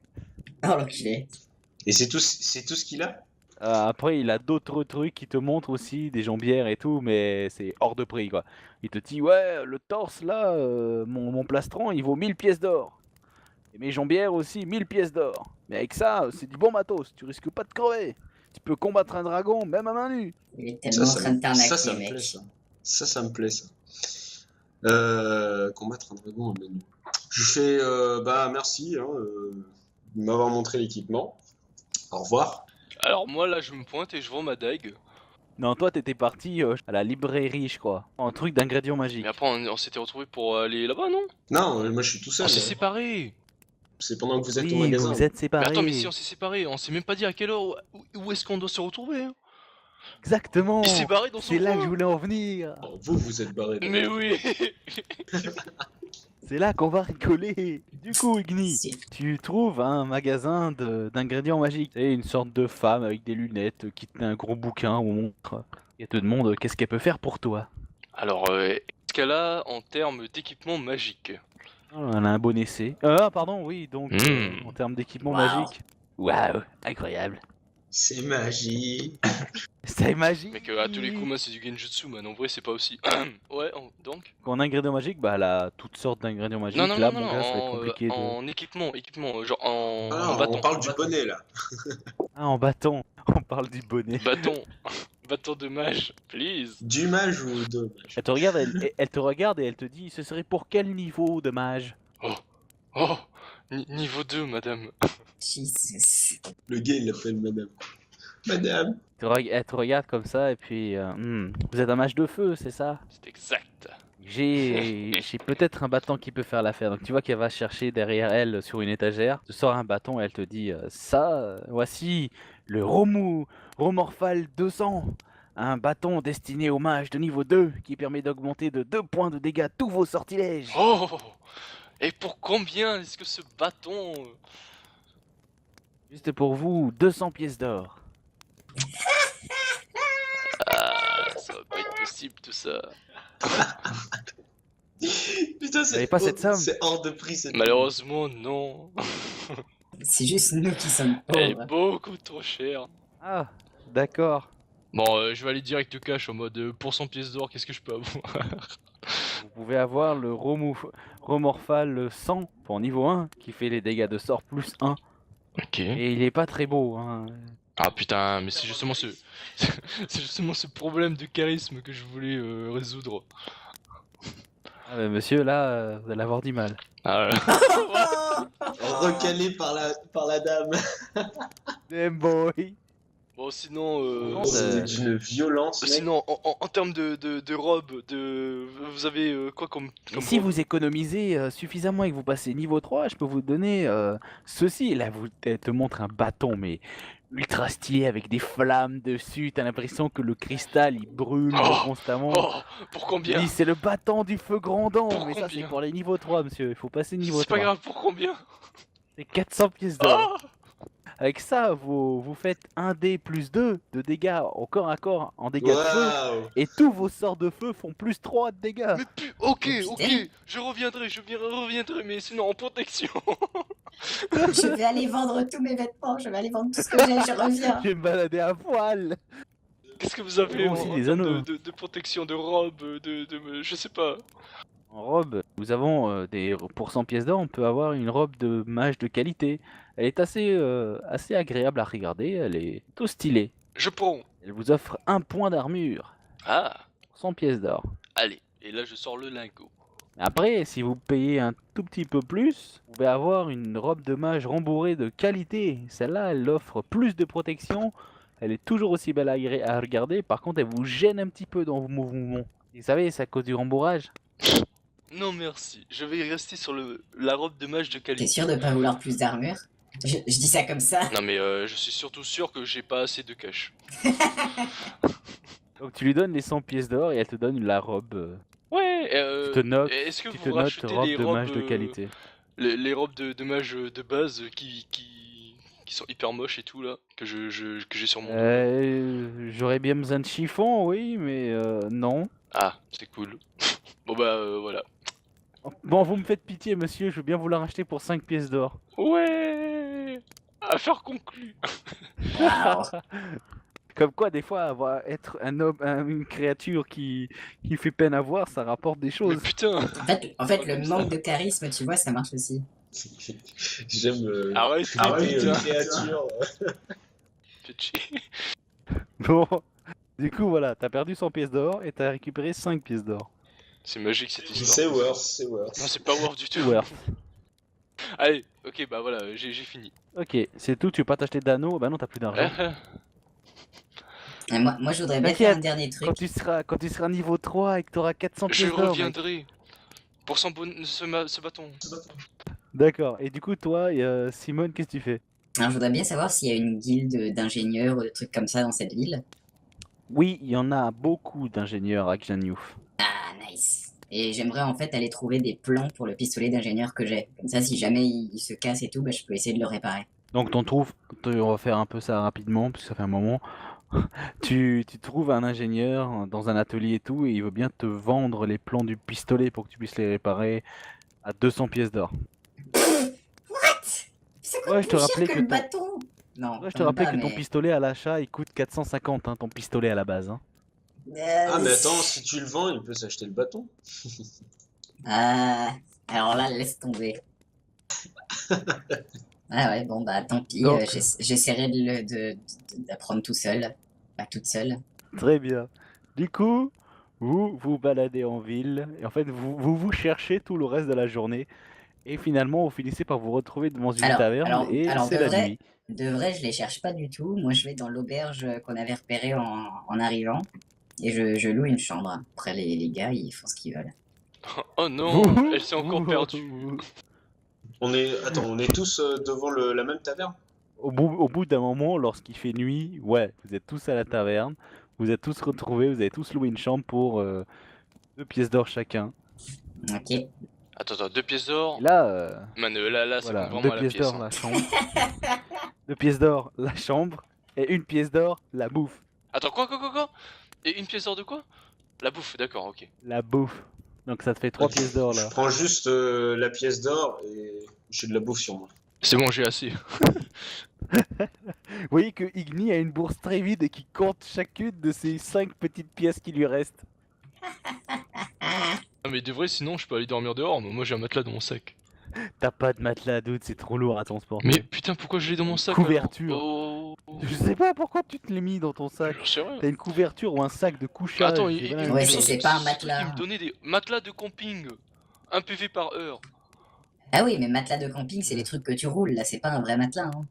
Oh l'enculé. Et c'est tout ce qu'il a? Après, il a d'autres trucs qui te montrent aussi, des jambières et tout, mais c'est hors de prix quoi. Il te dit ouais, le torse là, mon plastron, il vaut 1000 pièces d'or. Et mes jambières aussi, 1000 pièces d'or. Mais avec ça, c'est du bon matos, tu risques pas de crever. Tu peux combattre un dragon même à main nue. Il est tellement en train de ça t'arnaquer, me mec. plaît, ça. Ça me plaît, ça. Combattre un dragon en menu. Je fais, bah, merci hein, de m'avoir montré l'équipement. Au revoir. Alors moi là je me pointe et je vends ma dague. Non, toi t'étais parti à la librairie, je crois. Un truc d'ingrédients magiques. Mais après on s'était retrouvés pour aller là-bas, non? Non, moi je suis tout seul. On s'est là. séparés. C'est pendant que vous êtes Oui, au magasin. vous êtes Mais séparés. attends, mais si on s'est séparés, on s'est même pas dit à quelle heure, où est-ce qu'on doit se retrouver, hein. Exactement. Il s'est barré dans son C'est là que coin. je voulais en venir. Oh, vous êtes barré. Mais oui. C'est là qu'on va rigoler. Du coup, Igni, Si. tu trouves un magasin d'ingrédients magiques. C'est une sorte de femme avec des lunettes qui te met un gros bouquin au montre. Et elle te demande qu'est-ce qu'elle peut faire pour toi. Alors, qu'est-ce qu'elle a en termes d'équipement magique? Elle a un bon essai. Ah, pardon, oui, donc en termes d'équipement Wow. magique. Waouh, incroyable. C'est magie. C'est magique. Mec, à tous les coups, moi c'est du genjutsu, man. En vrai, c'est pas aussi. Ouais, donc. En ingrédients magiques, bah elle a toutes sortes d'ingrédients magiques. Non, non, Là, non, mon non, gars, ça va être compliqué de... en équipement, genre en Ah, bâton. on parle du bonnet là. Ah, en bâton. On parle du bonnet. Bâton. Bâton de mage, please. Du mage ou de mage? Elle te regarde, elle te regarde et elle te dit, ce serait pour quel niveau de mage? Oh, niveau 2, madame. Jesus. Le gars il l'appelle madame. Madame. Elle te regarde comme ça et puis, vous êtes un mage de feu, c'est ça? C'est exact. J'ai peut-être un bâton qui peut faire l'affaire. Donc tu vois qu'elle va chercher derrière elle sur une étagère, te sort un bâton et elle te dit voici le Romorphal 200, un bâton destiné aux mages de niveau 2 qui permet d'augmenter de 2 points de dégâts tous vos sortilèges. Oh. Et pour combien est-ce que ce bâton... Juste pour vous, 200 pièces d'or. Ah, ça va pas être possible tout ça. Putain, Vous avez pas cette somme? c'est hors de prix cette. Malheureusement, non. C'est juste nous qui sommes Elle est pauvres. beaucoup trop chère. Ah, d'accord. Bon, je vais aller direct cash en mode pour 100 pièces d'or, qu'est-ce que je peux avoir? Vous pouvez avoir le Romorphal 100 pour niveau 1 qui fait les dégâts de sort plus 1. Ok. Et il est pas très beau, hein. Ah putain, mais c'est justement ce... c'est justement ce problème de charisme que je voulais résoudre. Ah bah, monsieur, là, vous allez avoir du mal. Ah, Recalé par la dame. Damn boy. bon, sinon... Non, C'était d'une violence. mec. Sinon, en termes de robe, vous avez quoi comme Et si robe? vous économisez suffisamment et que vous passez niveau 3, je peux vous donner ceci. Là, elle te montre un bâton, mais ultra stylé avec des flammes dessus. T'as l'impression que le cristal il brûle constamment. Oh, pour combien? Oui, c'est le bâton du feu grandant. Pour Mais ça, c'est combien? pour les niveaux 3, monsieur. Il faut passer niveau C'est 3. pas grave, pour combien? C'est 400 pièces d'or. Oh, Avec ça, vous faites 1 dé plus 2 de dégâts au corps à corps en dégâts de feu. Waouh. Et tous vos sorts de feu font plus 3 de dégâts. mais ok, Oh, ok, putain. je reviendrai, mais sinon en protection. Je vais aller vendre tous mes vêtements, je vais aller vendre tout ce que j'ai, je reviens. Je vais me balader à poil. Qu'est-ce que vous avez Bon, aussi en des termes anneaux. de protection, de robe, je sais pas. En robe, nous avons pour 100 pièces d'or, on peut avoir une robe de mage de qualité. Elle est assez agréable à regarder, elle est tout stylée. Je prends. Elle vous offre 1 point d'armure Ah, pour 100 pièces d'or. allez, et là je sors le lingot. Après, si vous payez un tout petit peu plus, vous pouvez avoir une robe de mage rembourrée de qualité. Celle-là, elle offre plus de protection. Elle est toujours aussi belle à regarder. Par contre, elle vous gêne un petit peu dans vos mouvements. Vous savez, c'est à cause du rembourrage. Non merci, je vais rester sur la robe de mage de T'es qualité. sûr de pas vouloir plus d'armure? Je dis ça comme ça. Non mais je suis surtout sûr que j'ai pas assez de cash. Donc tu lui donnes les 100 pièces d'or et elle te donne la robe. Ouais, Tu te notes, est-ce que tu te vous notes rachetez robe les de robes mage de qualité. les robes de mage de base qui sont hyper moches et tout là, que j'ai sur mon dos. J'aurais bien besoin de chiffon, oui, mais non. Ah, c'est cool. Bon bah voilà. Bon, vous me faites pitié, monsieur, je veux bien vous la racheter pour 5 pièces d'or. Ouais. Affaire conclue. Waouh. Comme quoi, des fois, être un homme, une créature qui fait peine à voir, ça rapporte des Mais choses. putain. En fait, le manque de charisme, tu vois, ça marche aussi. J'aime Arrête, les putain. créatures. Fais chier. Bon, du coup, voilà, t'as perdu 100 pièces d'or et t'as récupéré 5 pièces d'or. C'est magique cette histoire. C'est worth, c'est Non, worth. c'est pas worth du tout. Ouais. Allez, ok, bah voilà, j'ai fini. Ok, c'est tout, tu veux pas t'acheter d'anneaux? Bah non, t'as plus d'argent. Et moi, je voudrais bien T'inquiète, faire un dernier truc. Quand tu seras niveau 3 et que t'auras 400 Je pièces d'or. mec. reviendrai pour ce bâton. D'accord, et du coup, toi, Simone, qu'est-ce que tu fais? Alors, je voudrais bien savoir s'il y a une guilde d'ingénieurs ou de trucs comme ça dans cette ville. Oui, il y en a beaucoup d'ingénieurs à Xanyouf. Ah, nice. Et j'aimerais en fait aller trouver des plans pour le pistolet d'ingénieur que j'ai. Comme ça, si jamais il se casse et tout, bah, je peux essayer de le réparer. Donc on va faire un peu ça rapidement, puisque ça fait un moment. Tu trouves un ingénieur dans un atelier et tout, et il veut bien te vendre les plans du pistolet pour que tu puisses les réparer à 200 pièces d'or. Ça coûte Ouais, je te plus cher rappelais que que le ton- bâton. Non, Ouais, je te quand même rappelais pas, que ton mais- pistolet à l'achat il coûte 450, hein, ton pistolet à la base. Hein. Ah, mais attends, si tu le vends, il peut s'acheter le bâton. Ah, alors là, laisse tomber. Ah ouais, bon bah tant pis, Donc, j'essaierai d'apprendre tout seul, pas toute seule. Très bien. Du coup, vous vous baladez en ville, et en fait, vous cherchez tout le reste de la journée, et finalement, vous finissez par vous retrouver devant une taverne, et c'est de la vrai, nuit. de vrai, je les cherche pas du tout. Moi, je vais dans l'auberge qu'on avait repérée en arrivant, et je loue une chambre. Après, les gars, ils font ce qu'ils veulent. Oh non, elle s'est encore perdue. On est tous devant la même taverne. Au bout d'un moment, lorsqu'il fait nuit, ouais, vous êtes tous à la taverne, vous êtes tous retrouvés, vous avez tous loué une chambre pour 2 pièces d'or chacun. Ok. Attends, 2 pièces d'or. Et là, Man, là, ça voilà, compte 2 vraiment à la pièces pièce. d'or Hein. la chambre, 2 pièces d'or la chambre, et 1 pièce d'or la bouffe. Attends, quoi? Et 1 pièce d'or de quoi? La bouffe, d'accord, ok. La bouffe. Donc ça te fait 3 pièces d'or là. Je prends juste la pièce d'or et j'ai de la bouffe sur moi. C'est bon, j'ai assez. Vous voyez que Igni a une bourse très vide et qui compte chacune de ces 5 petites pièces qui lui restent. Ah, mais de vrai, sinon je peux aller dormir dehors. Mais moi j'ai un matelas dans mon sac. T'as pas de matelas, doute, c'est trop lourd à transporter. Mais putain, pourquoi je l'ai dans mon sac? Couverture. alors Je sais pas pourquoi tu te l'as mis dans ton sac. J'en sais rien. T'as une couverture ou un sac de couchage. Attends, c'est il pas la Ouais, même c'est- chose. c'est pas un ce matelas. truc, il me donnait des matelas de camping. 1 PV par heure. Ah oui, mais matelas de camping, c'est les trucs que tu roules, là, c'est pas un vrai matelas. Hein.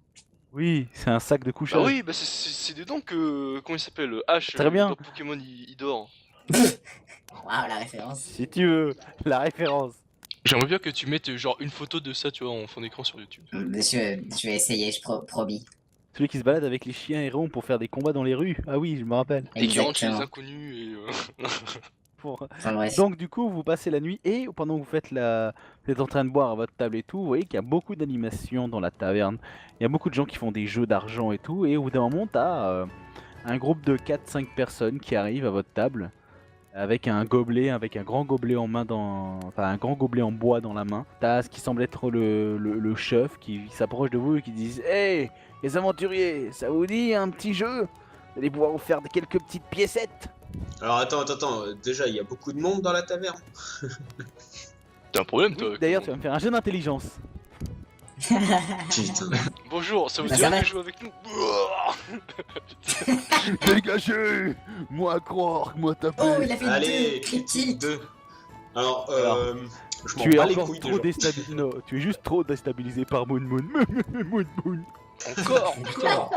Oui, c'est un sac de couchage. Bah oui, bah c'est dedans que. Comment il s'appelle? H Très bien. dans Pokémon il dort. Waouh, la référence. Si tu veux, la référence. J'aimerais bien que tu mettes genre une photo de ça, tu vois, en fond d'écran sur YouTube. Je vais essayer, promis. Celui qui se balade avec les chiens errants pour faire des combats dans les rues. Ah oui, je me rappelle. Et qui rentre chez les Exactement. inconnus et. Pour- Enfin, bref. Donc du coup, vous passez la nuit et pendant que vous êtes en train de boire à votre table et tout, vous voyez qu'il y a beaucoup d'animations dans la taverne. Il y a beaucoup de gens qui font des jeux d'argent et tout. Et au bout d'un moment, t'as un groupe de 4-5 personnes qui arrivent à votre table avec un gobelet, avec un grand gobelet en main enfin un grand gobelet en bois dans la main. T'as ce qui semble être le chef qui s'approche de vous et qui dit: Hey, les aventuriers, ça vous dit un petit jeu? Vous allez pouvoir vous faire quelques petites piécettes. Alors attends, déjà il y a beaucoup de monde dans la taverne. T'as un problème Oui, toi? d'ailleurs, tu vas me faire un jeu d'intelligence. Putain. Bonjour, ça vous Bah, dirait ça va. de jouer avec nous? Dégagez! Moi à croire, moi taper! Oh, il a fait Allez, deux critiques. 2. Alors, Alors, je m'en Tu es bats les encore couilles trop déjà. déstabilisé. Non, tu es juste trop déstabilisé par Moon Moon. Moon Moon. Encore, putain.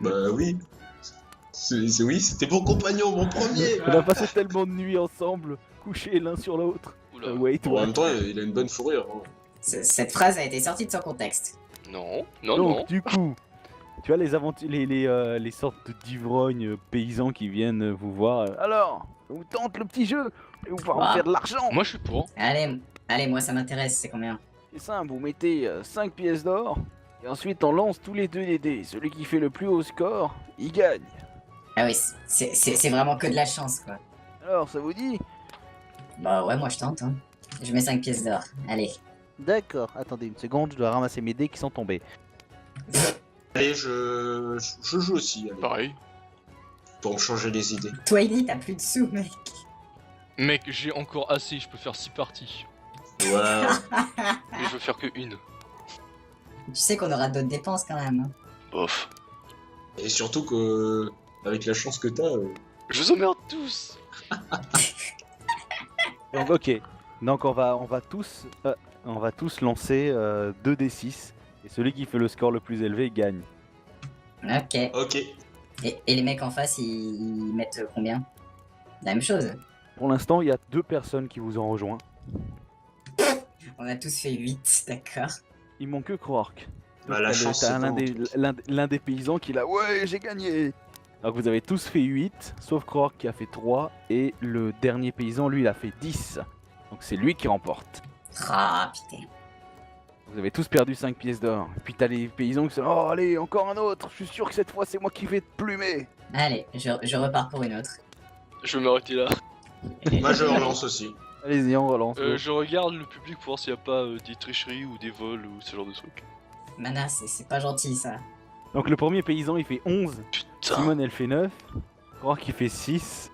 Bah oui. Oui, c'était mon compagnon, mon premier. On a passé tellement de nuits ensemble, couchés l'un sur l'autre. Oula. Wait, En what? même temps, il a une bonne fourrure. Hein. Cette phrase a été sortie de son contexte. Non, non, Donc non. du coup, tu as les sortes d'ivrognes paysans qui viennent vous voir. Alors, ça vous tente le petit jeu et vous pouvoir Ah. faire de l'argent. Moi je suis pour. Allez, moi ça m'intéresse, c'est combien? C'est simple, vous mettez 5 pièces d'or et ensuite on lance tous les deux les dés. Celui qui fait le plus haut score, il gagne. Ah oui, c'est vraiment que de la chance, quoi. Alors, ça vous dit? Bah ouais, moi je tente, hein. Je mets 5 pièces d'or, allez. D'accord, attendez une seconde, je dois ramasser mes dés qui sont tombés. Allez, je joue aussi, allez, Pareil. pour me changer les idées. Twilight, t'as plus de sous, mec. Mec, j'ai encore assez, je peux faire 6 parties. Ouais. Mais je veux faire que une. Tu sais qu'on aura d'autres dépenses quand même, hein. Bof. Et surtout que, avec la chance que t'as, Je vous emmerde tous. Donc ok, donc on va tous lancer 2d6 et celui qui fait le score le plus élevé gagne. Ok. ok. Et les mecs en face, ils mettent combien? La même chose. Pour l'instant, il y a 2 personnes qui vous ont rejoint. On a tous fait 8, d'accord. Il manque que Croark. Bah, la chance, c'est l'un des paysans qui l'a ouais, j'ai gagné. Donc vous avez tous fait 8, sauf Croark qui a fait 3 et le dernier paysan lui il a fait 10. Donc c'est lui qui remporte. Ah putain. Vous avez tous perdu 5 pièces d'or. Et puis t'as les paysans qui sont oh allez encore un autre, je suis sûr que cette fois c'est moi qui vais te plumer. Allez, je repars pour une autre. Je vais m'arrêter là. Moi, je relance aussi. Allez-y on relance. Je regarde le public pour voir s'il n'y a pas des tricheries ou des vols ou ce genre de trucs. Mana, c'est pas gentil ça. Donc le premier paysan il fait 11, Putain. Simone elle fait 9, Croark il fait 6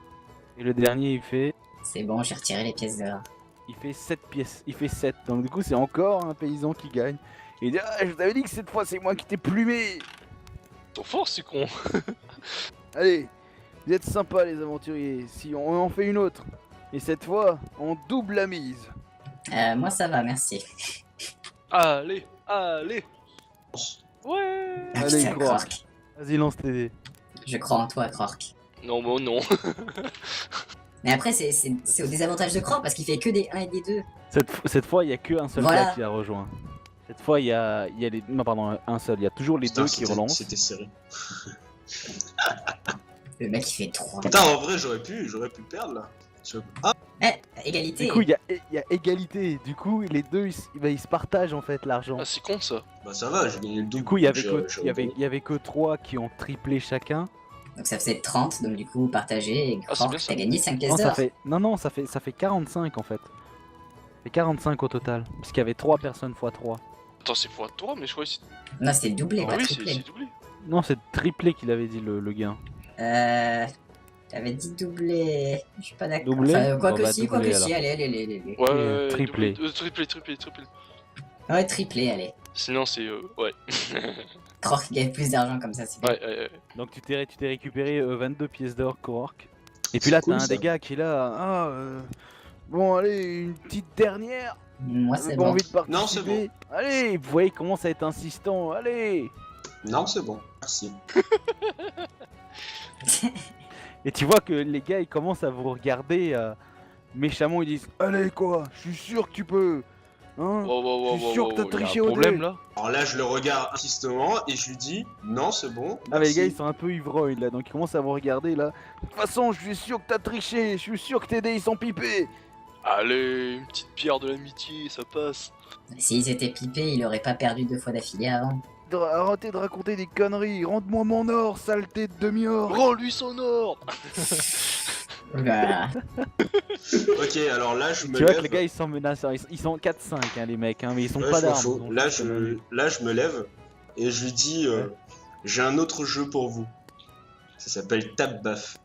et le dernier il fait C'est bon, j'ai retiré les pièces d'or. il fait 7 pièces, il fait 7. Donc du coup c'est encore un paysan qui gagne. Et il dit ah je vous avais dit que cette fois c'est moi qui t'ai plumé. Ton fort, c'est con. Allez, vous êtes sympas les aventuriers, si on en fait une autre. Et cette fois, on double la mise. Moi ça va, merci. Allez, allez. Ouais. Ah, Allez, putain, Croark. Croark. Vas-y lance tes dés. Je crois en toi, Croark. Non, mais non. Mais après, c'est au désavantage de Croark parce qu'il fait que des 1 et des 2. Cette fois, il y a que un seul Voilà. gars qui a rejoint. Cette fois, il y a les... Non pardon, un seul. Il y a toujours les Putain, deux qui relancent. C'était serré. Le mec il fait 3. Putain, en vrai, j'aurais pu perdre là. Ah, Égalité. Du coup, il y a égalité. Du coup, les deux, ils se partagent en fait l'argent. Ah, c'est con ça. bah ça va, j'ai gagné le double. Du coup, il y avait donc que, j'ai- il y avait, il y avait que 3 qui ont triplé chacun. Donc ça faisait 30, donc du coup, partagé. Et Ah, c'est Croark, bien ça. t'as gagné 5 pièces Non, ça d'or. fait... non, ça fait 45 en fait. Ça fait 45 au total. Parce qu'il y avait 3 personnes x 3. Attends, c'est pour toi, mais je crois que c'est. Non, c'était doublé, Ah pas oui, c'est triplé. doublé. Non, c'est triplé qu'il avait dit le gain. T'avais dit doublé. Je suis pas d'accord. Doublé Enfin, quoi Bon, que bah, si, quoi doublé, que si. alors. Allez. Ouais, ouais, triplé. doublé. Triplé. Ouais, triplé, allez. Sinon, c'est. Ouais. Croark gagne plus d'argent comme ça, c'est bien. Ouais. Donc tu t'es récupéré 22 pièces d'or, Croark. Et puis là, cool, t'as un ça. des gars qui est là. Ah, bon, allez, une petite dernière. Moi, Vous c'est avez bon. envie de participer? Non, c'est bon. Allez, vous voyez, il commence à être insistant. Allez. Non, c'est bon. Merci. Et tu vois que les gars, ils commencent à vous regarder méchamment. Ils disent allez, quoi, je suis sûr que tu peux. Hein? Wow, Je suis sûr que t'as y a triché un au problème dé. là. Alors là, je le regarde insistement et je lui dis non, c'est bon. Ah, mais les gars, merci. ils sont un peu ivrognes là. Donc ils commencent à vous regarder là. De toute façon, je suis sûr que t'as triché. Je suis sûr que tes dés ils sont pipés. Allez, une petite pierre de l'amitié, ça passe. S'ils étaient pipés, il aurait pas perdu 2 fois d'affilée avant. Arrêtez de raconter des conneries. Rends-moi mon or, saleté de demi-or. Rends-lui son or. Voilà. Ok, alors là, je me Tu vois que lève. les gars ils sont menaçants, ils sont 4-5 hein, les mecs, hein, mais ils sont Ouais, pas je m'en d'armes. fous. donc Là, c'est quand même- je me lève et je lui dis j'ai un autre jeu pour vous. Ça s'appelle Tap Baf.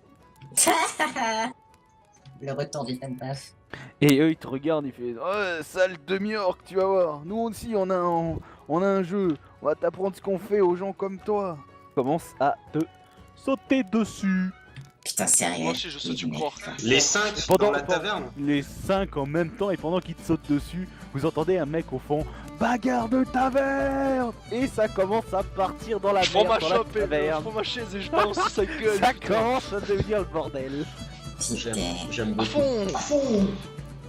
Le retour du fan paf. Et eux ils te regardent, ils font ouais, sale demi-orc, tu vas voir. Nous aussi on a un jeu, on va t'apprendre ce qu'on fait aux gens comme toi. Commence à te sauter dessus. Putain, sérieux. Moi aussi, je saute du Croark. Les 5 Pendant dans la taverne. les 5 en même temps et pendant qu'ils te sautent dessus, vous entendez un mec au fond bagarre de taverne et ça commence à partir dans la Je prends ma merde dans la chope et je taverne. prends ma chaise et je balance sa gueule. Ça commence à devenir le bordel. J'aime, Putain. j'aime À beaucoup. fond.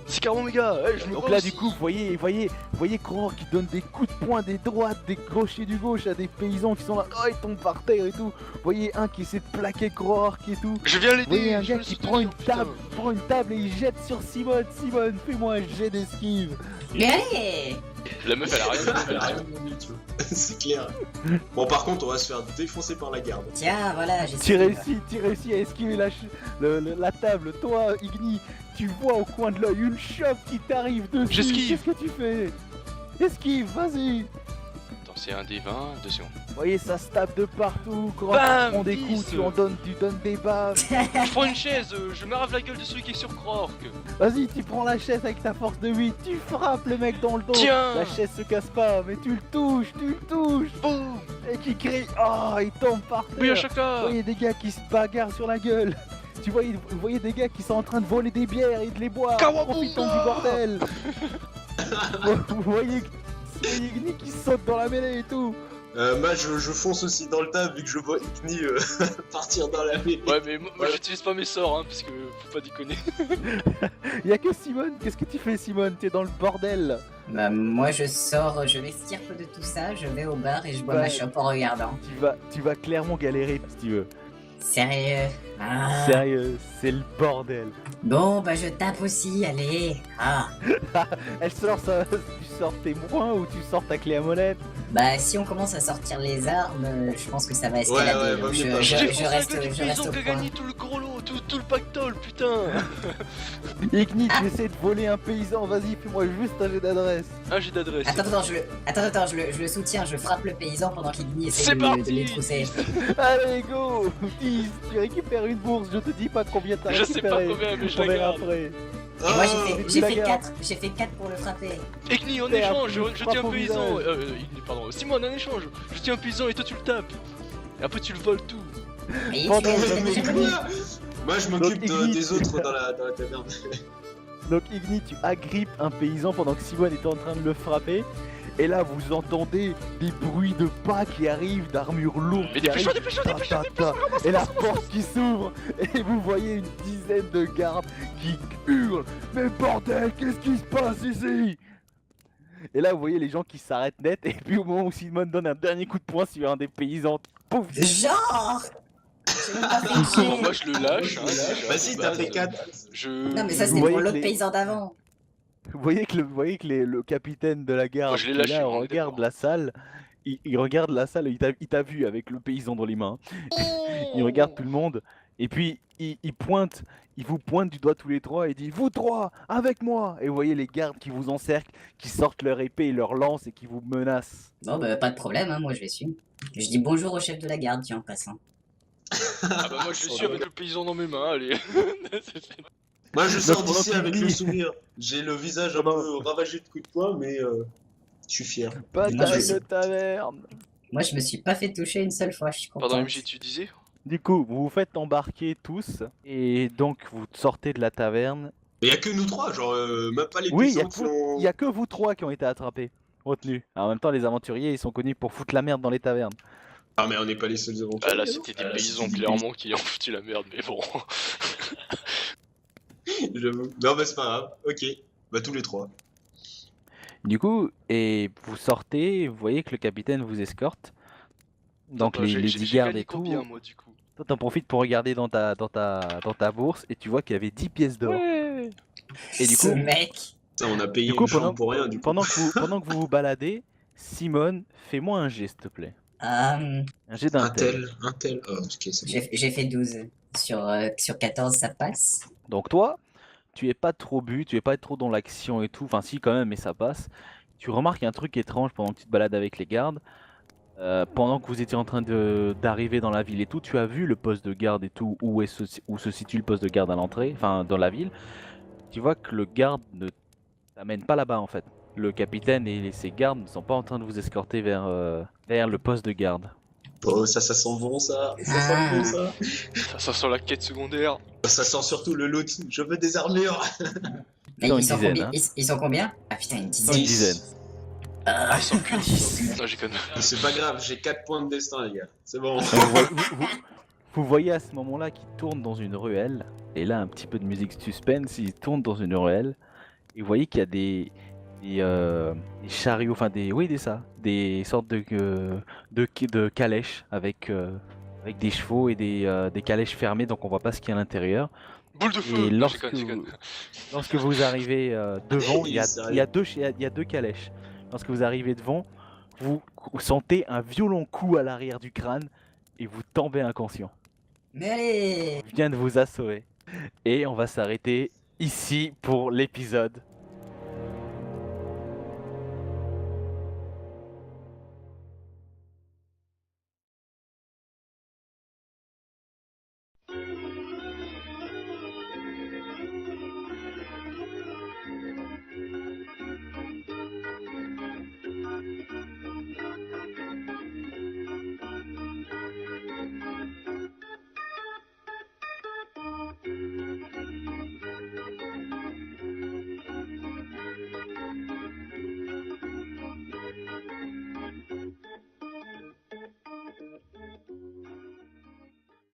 C'est carrément méga. Je me Donc vois là aussi. du coup vous voyez Croc qui donne des coups de poing des droites, des gauches et du gauche à des paysans qui sont là, oh ils tombent par terre et tout. Vous voyez un qui essaie de plaquer Croc et tout. Je viens Vous voyez l'aider. un je gars vais le qui soutenir, prend une table et il jette sur Simone. Simone, fais-moi un jet d'esquive. Mais allez putain. La meuf elle a rien. Elle a rien demandé, tu vois. C'est clair. Bon, par contre, on va se faire défoncer par la garde. Tiens, voilà, j'ai Tu réussis à esquiver la table. Toi, Igni, tu vois au coin de l'œil une chope qui t'arrive dessus. J'esquive. Qu'est-ce que tu fais? Esquive, vas-y. Attends, c'est un des 20, 2 secondes. Vous voyez, ça se tape de partout. Croc Bam, prend des 10. coups, tu donnes des baffes. Je prends une chaise, je me rave la gueule de celui qui est sur Croc. Vas-y, tu prends la chaise avec ta force de 8, tu frappes le mec dans le dos. Tiens. La chaise se casse pas, mais tu le touches. Boum. Et qui crie, oh, il tombe par terre. Oui, à Vous chacun. voyez des gars qui se bagarrent sur la gueule. Vous voyez des gars qui sont en train de voler des bières et de les boire, Kawabunga. profitant du bordel. Vous voyez Igni qui saute dans la mêlée et tout. Moi, je fonce aussi dans le tas vu que je vois Igni partir dans la mêlée. Ouais, mais moi j'utilise pas mes sorts, hein, parce que faut pas déconner. Il y a que Simone. Qu'est-ce que tu fais, Simone? T'es dans le bordel. Bah, moi je sors, je m'extirpe de tout ça, je vais au bar et je bois Ouais. ma chope en regardant. Tu vas clairement galérer si tu veux. Sérieux Ah. Sérieux, c'est le bordel. Bon, bah je tape aussi, allez. Ah. Elle sort ça. Tu sors tes points ou tu sors ta clé à molette? Bah si on commence à sortir les armes, je pense que ça va escalader. Ouais, donc vaut je, mieux pas. je- J'ai je foncé reste, la gueule du je reste paysan au qui a point. gagné tout le gros lot, tout le pactole, putain. Igni, tu essaies de voler un paysan. Vas-y, fais-moi juste un jet d'adresse. Ah, j'ai d'adresse. Attends, je le soutiens, je frappe le paysan pendant qu'Igni essaie C'est de parti. les trousser. Allez, go 10, tu récupères une bourse. Je te dis pas combien t'as Je sais pas récupéré. combien, mais je On la verra garde. après. Et moi Oh, j'ai la fait garde. 4, j'ai fait 4 pour le frapper. Ekni, en Merde, échange, je frappe tiens un au paysan. visage. Pardon, Simon, en échange, je tiens un paysan et toi tu le tapes. Et après tu le voles tout. Mais Pendant tu que l'as déjà Igni- connu. Moi, je m'occupe Donc, Igni- des autres dans la taverne. Donc Igni, tu agrippes un paysan pendant que Simone est en train de le frapper. Et là, vous entendez des bruits de pas qui arrivent, d'armures lourdes Mais qui arrivent. dépêche-toi, Ta, ta, ta. Et la porte qui s'ouvre et vous voyez une dizaine de gardes qui hurlent. Mais bordel, qu'est-ce qui se passe ici? Et là, vous voyez les gens qui s'arrêtent net. Et puis au moment où Simone donne un dernier coup de poing sur un des paysans, pouf, Genre J'ai même pas fait Bon, chier. moi je le lâche. Hein, déjà, Vas-y, de t'as base. fait 4. Je. Non mais ça Vous c'était voyez pour que l'autre les- paysan d'avant. vous voyez que le capitaine de la garde Moi, je l'ai qui est lâché, là, on est regarde d'accord. la salle. Il regarde la salle, il t'a vu avec le paysan dans les mains. Il regarde tout le monde et puis il vous pointe du doigt tous les trois et dit vous trois avec moi. Et vous voyez les gardes qui vous encerclent, qui sortent leur épée et leur lance et qui vous menacent. Bon bah pas de problème, hein, moi je vais suivre. Je dis bonjour au chef de la garde, tiens en passant. Ah bah moi je suis avec le paysan dans mes mains, allez. Moi, je sors pendant d'ici qu'il avec dit- le sourire. J'ai le visage un Pendant- peu ravagé de coups de poing, mais je suis fier. Bataille je- de taverne. Moi je me suis pas fait toucher une seule fois, je suis content. Pardon MJ, tu disais? Du coup, vous vous faites embarquer tous et donc vous sortez de la taverne. Mais y'a que nous trois, genre, même pas les Oui, il y, paysans qui ont. a que vous trois qui ont été attrapés, retenus. En même temps, les aventuriers, ils sont connus pour foutre la merde dans les tavernes. Ah, mais on n'est pas les seuls aventuriers. Ah là non c'était des Ah, là, paysans c'était des clairement qui ont foutu la merde, mais bon. J'avoue. Non, bah c'est pas grave. Ok. Bah tous les trois. Du coup, et vous sortez, vous voyez que le capitaine vous escorte. Donc Attends, les j'ai 10 gardes gagné et tout. combien moi du coup? Toi, t'en profites pour regarder dans ta bourse et tu vois qu'il y avait 10 pièces d'or. Ouais. Et du Ce coup, mec Ça, on a payé Du coup, une chambre pour rien, du coup. pendant que vous vous baladez, Simone, fais-moi un jet, s'il te plaît. Un jet d'un Un tel. Oh, ok, c'est bon. j'ai fait 12. Sur 14 ça passe. Donc toi, tu es pas trop bu, tu es pas trop dans l'action et tout, enfin si quand même, mais ça passe. Tu remarques un truc étrange pendant que tu te balades avec les gardes. Pendant que vous étiez en train d'arriver dans la ville et tout, tu as vu le poste de garde et tout, où se situe le poste de garde à l'entrée, enfin dans la ville. Tu vois que le garde ne t'amène pas là-bas en fait. Le capitaine et ses gardes ne sont pas en train de vous escorter vers le poste de garde. Oh, ça sent bon, ça. Ça sent bon, ça. Ça sent la quête secondaire. Ça sent surtout le loot. Je veux des armures. Mais Dans ils une sont dizaine, combien hein. ils sont combien Ah putain, une Dans une dizaine. dizaine. Ah ils sont que 10. Non j'ai connu. C'est pas grave, j'ai 4 points de destin, les gars. C'est bon. Vous voyez à ce moment-là qu'il tourne dans une ruelle, et là un petit peu de musique suspense, il tourne dans une ruelle, et vous voyez qu'il y a des chariots, enfin des sortes de calèches avec des chevaux et des calèches fermées, donc on voit pas ce qu'il y a à l'intérieur. Boule de feu. Et Non, lorsque je déconne. lorsque vous arrivez devant, Il est sérieux. il y a deux calèches. Lorsque vous arrivez devant, vous sentez un violent coup à l'arrière du crâne et vous tombez inconscient. Mais allez! Je viens de vous assommer. Et on va s'arrêter ici pour l'épisode.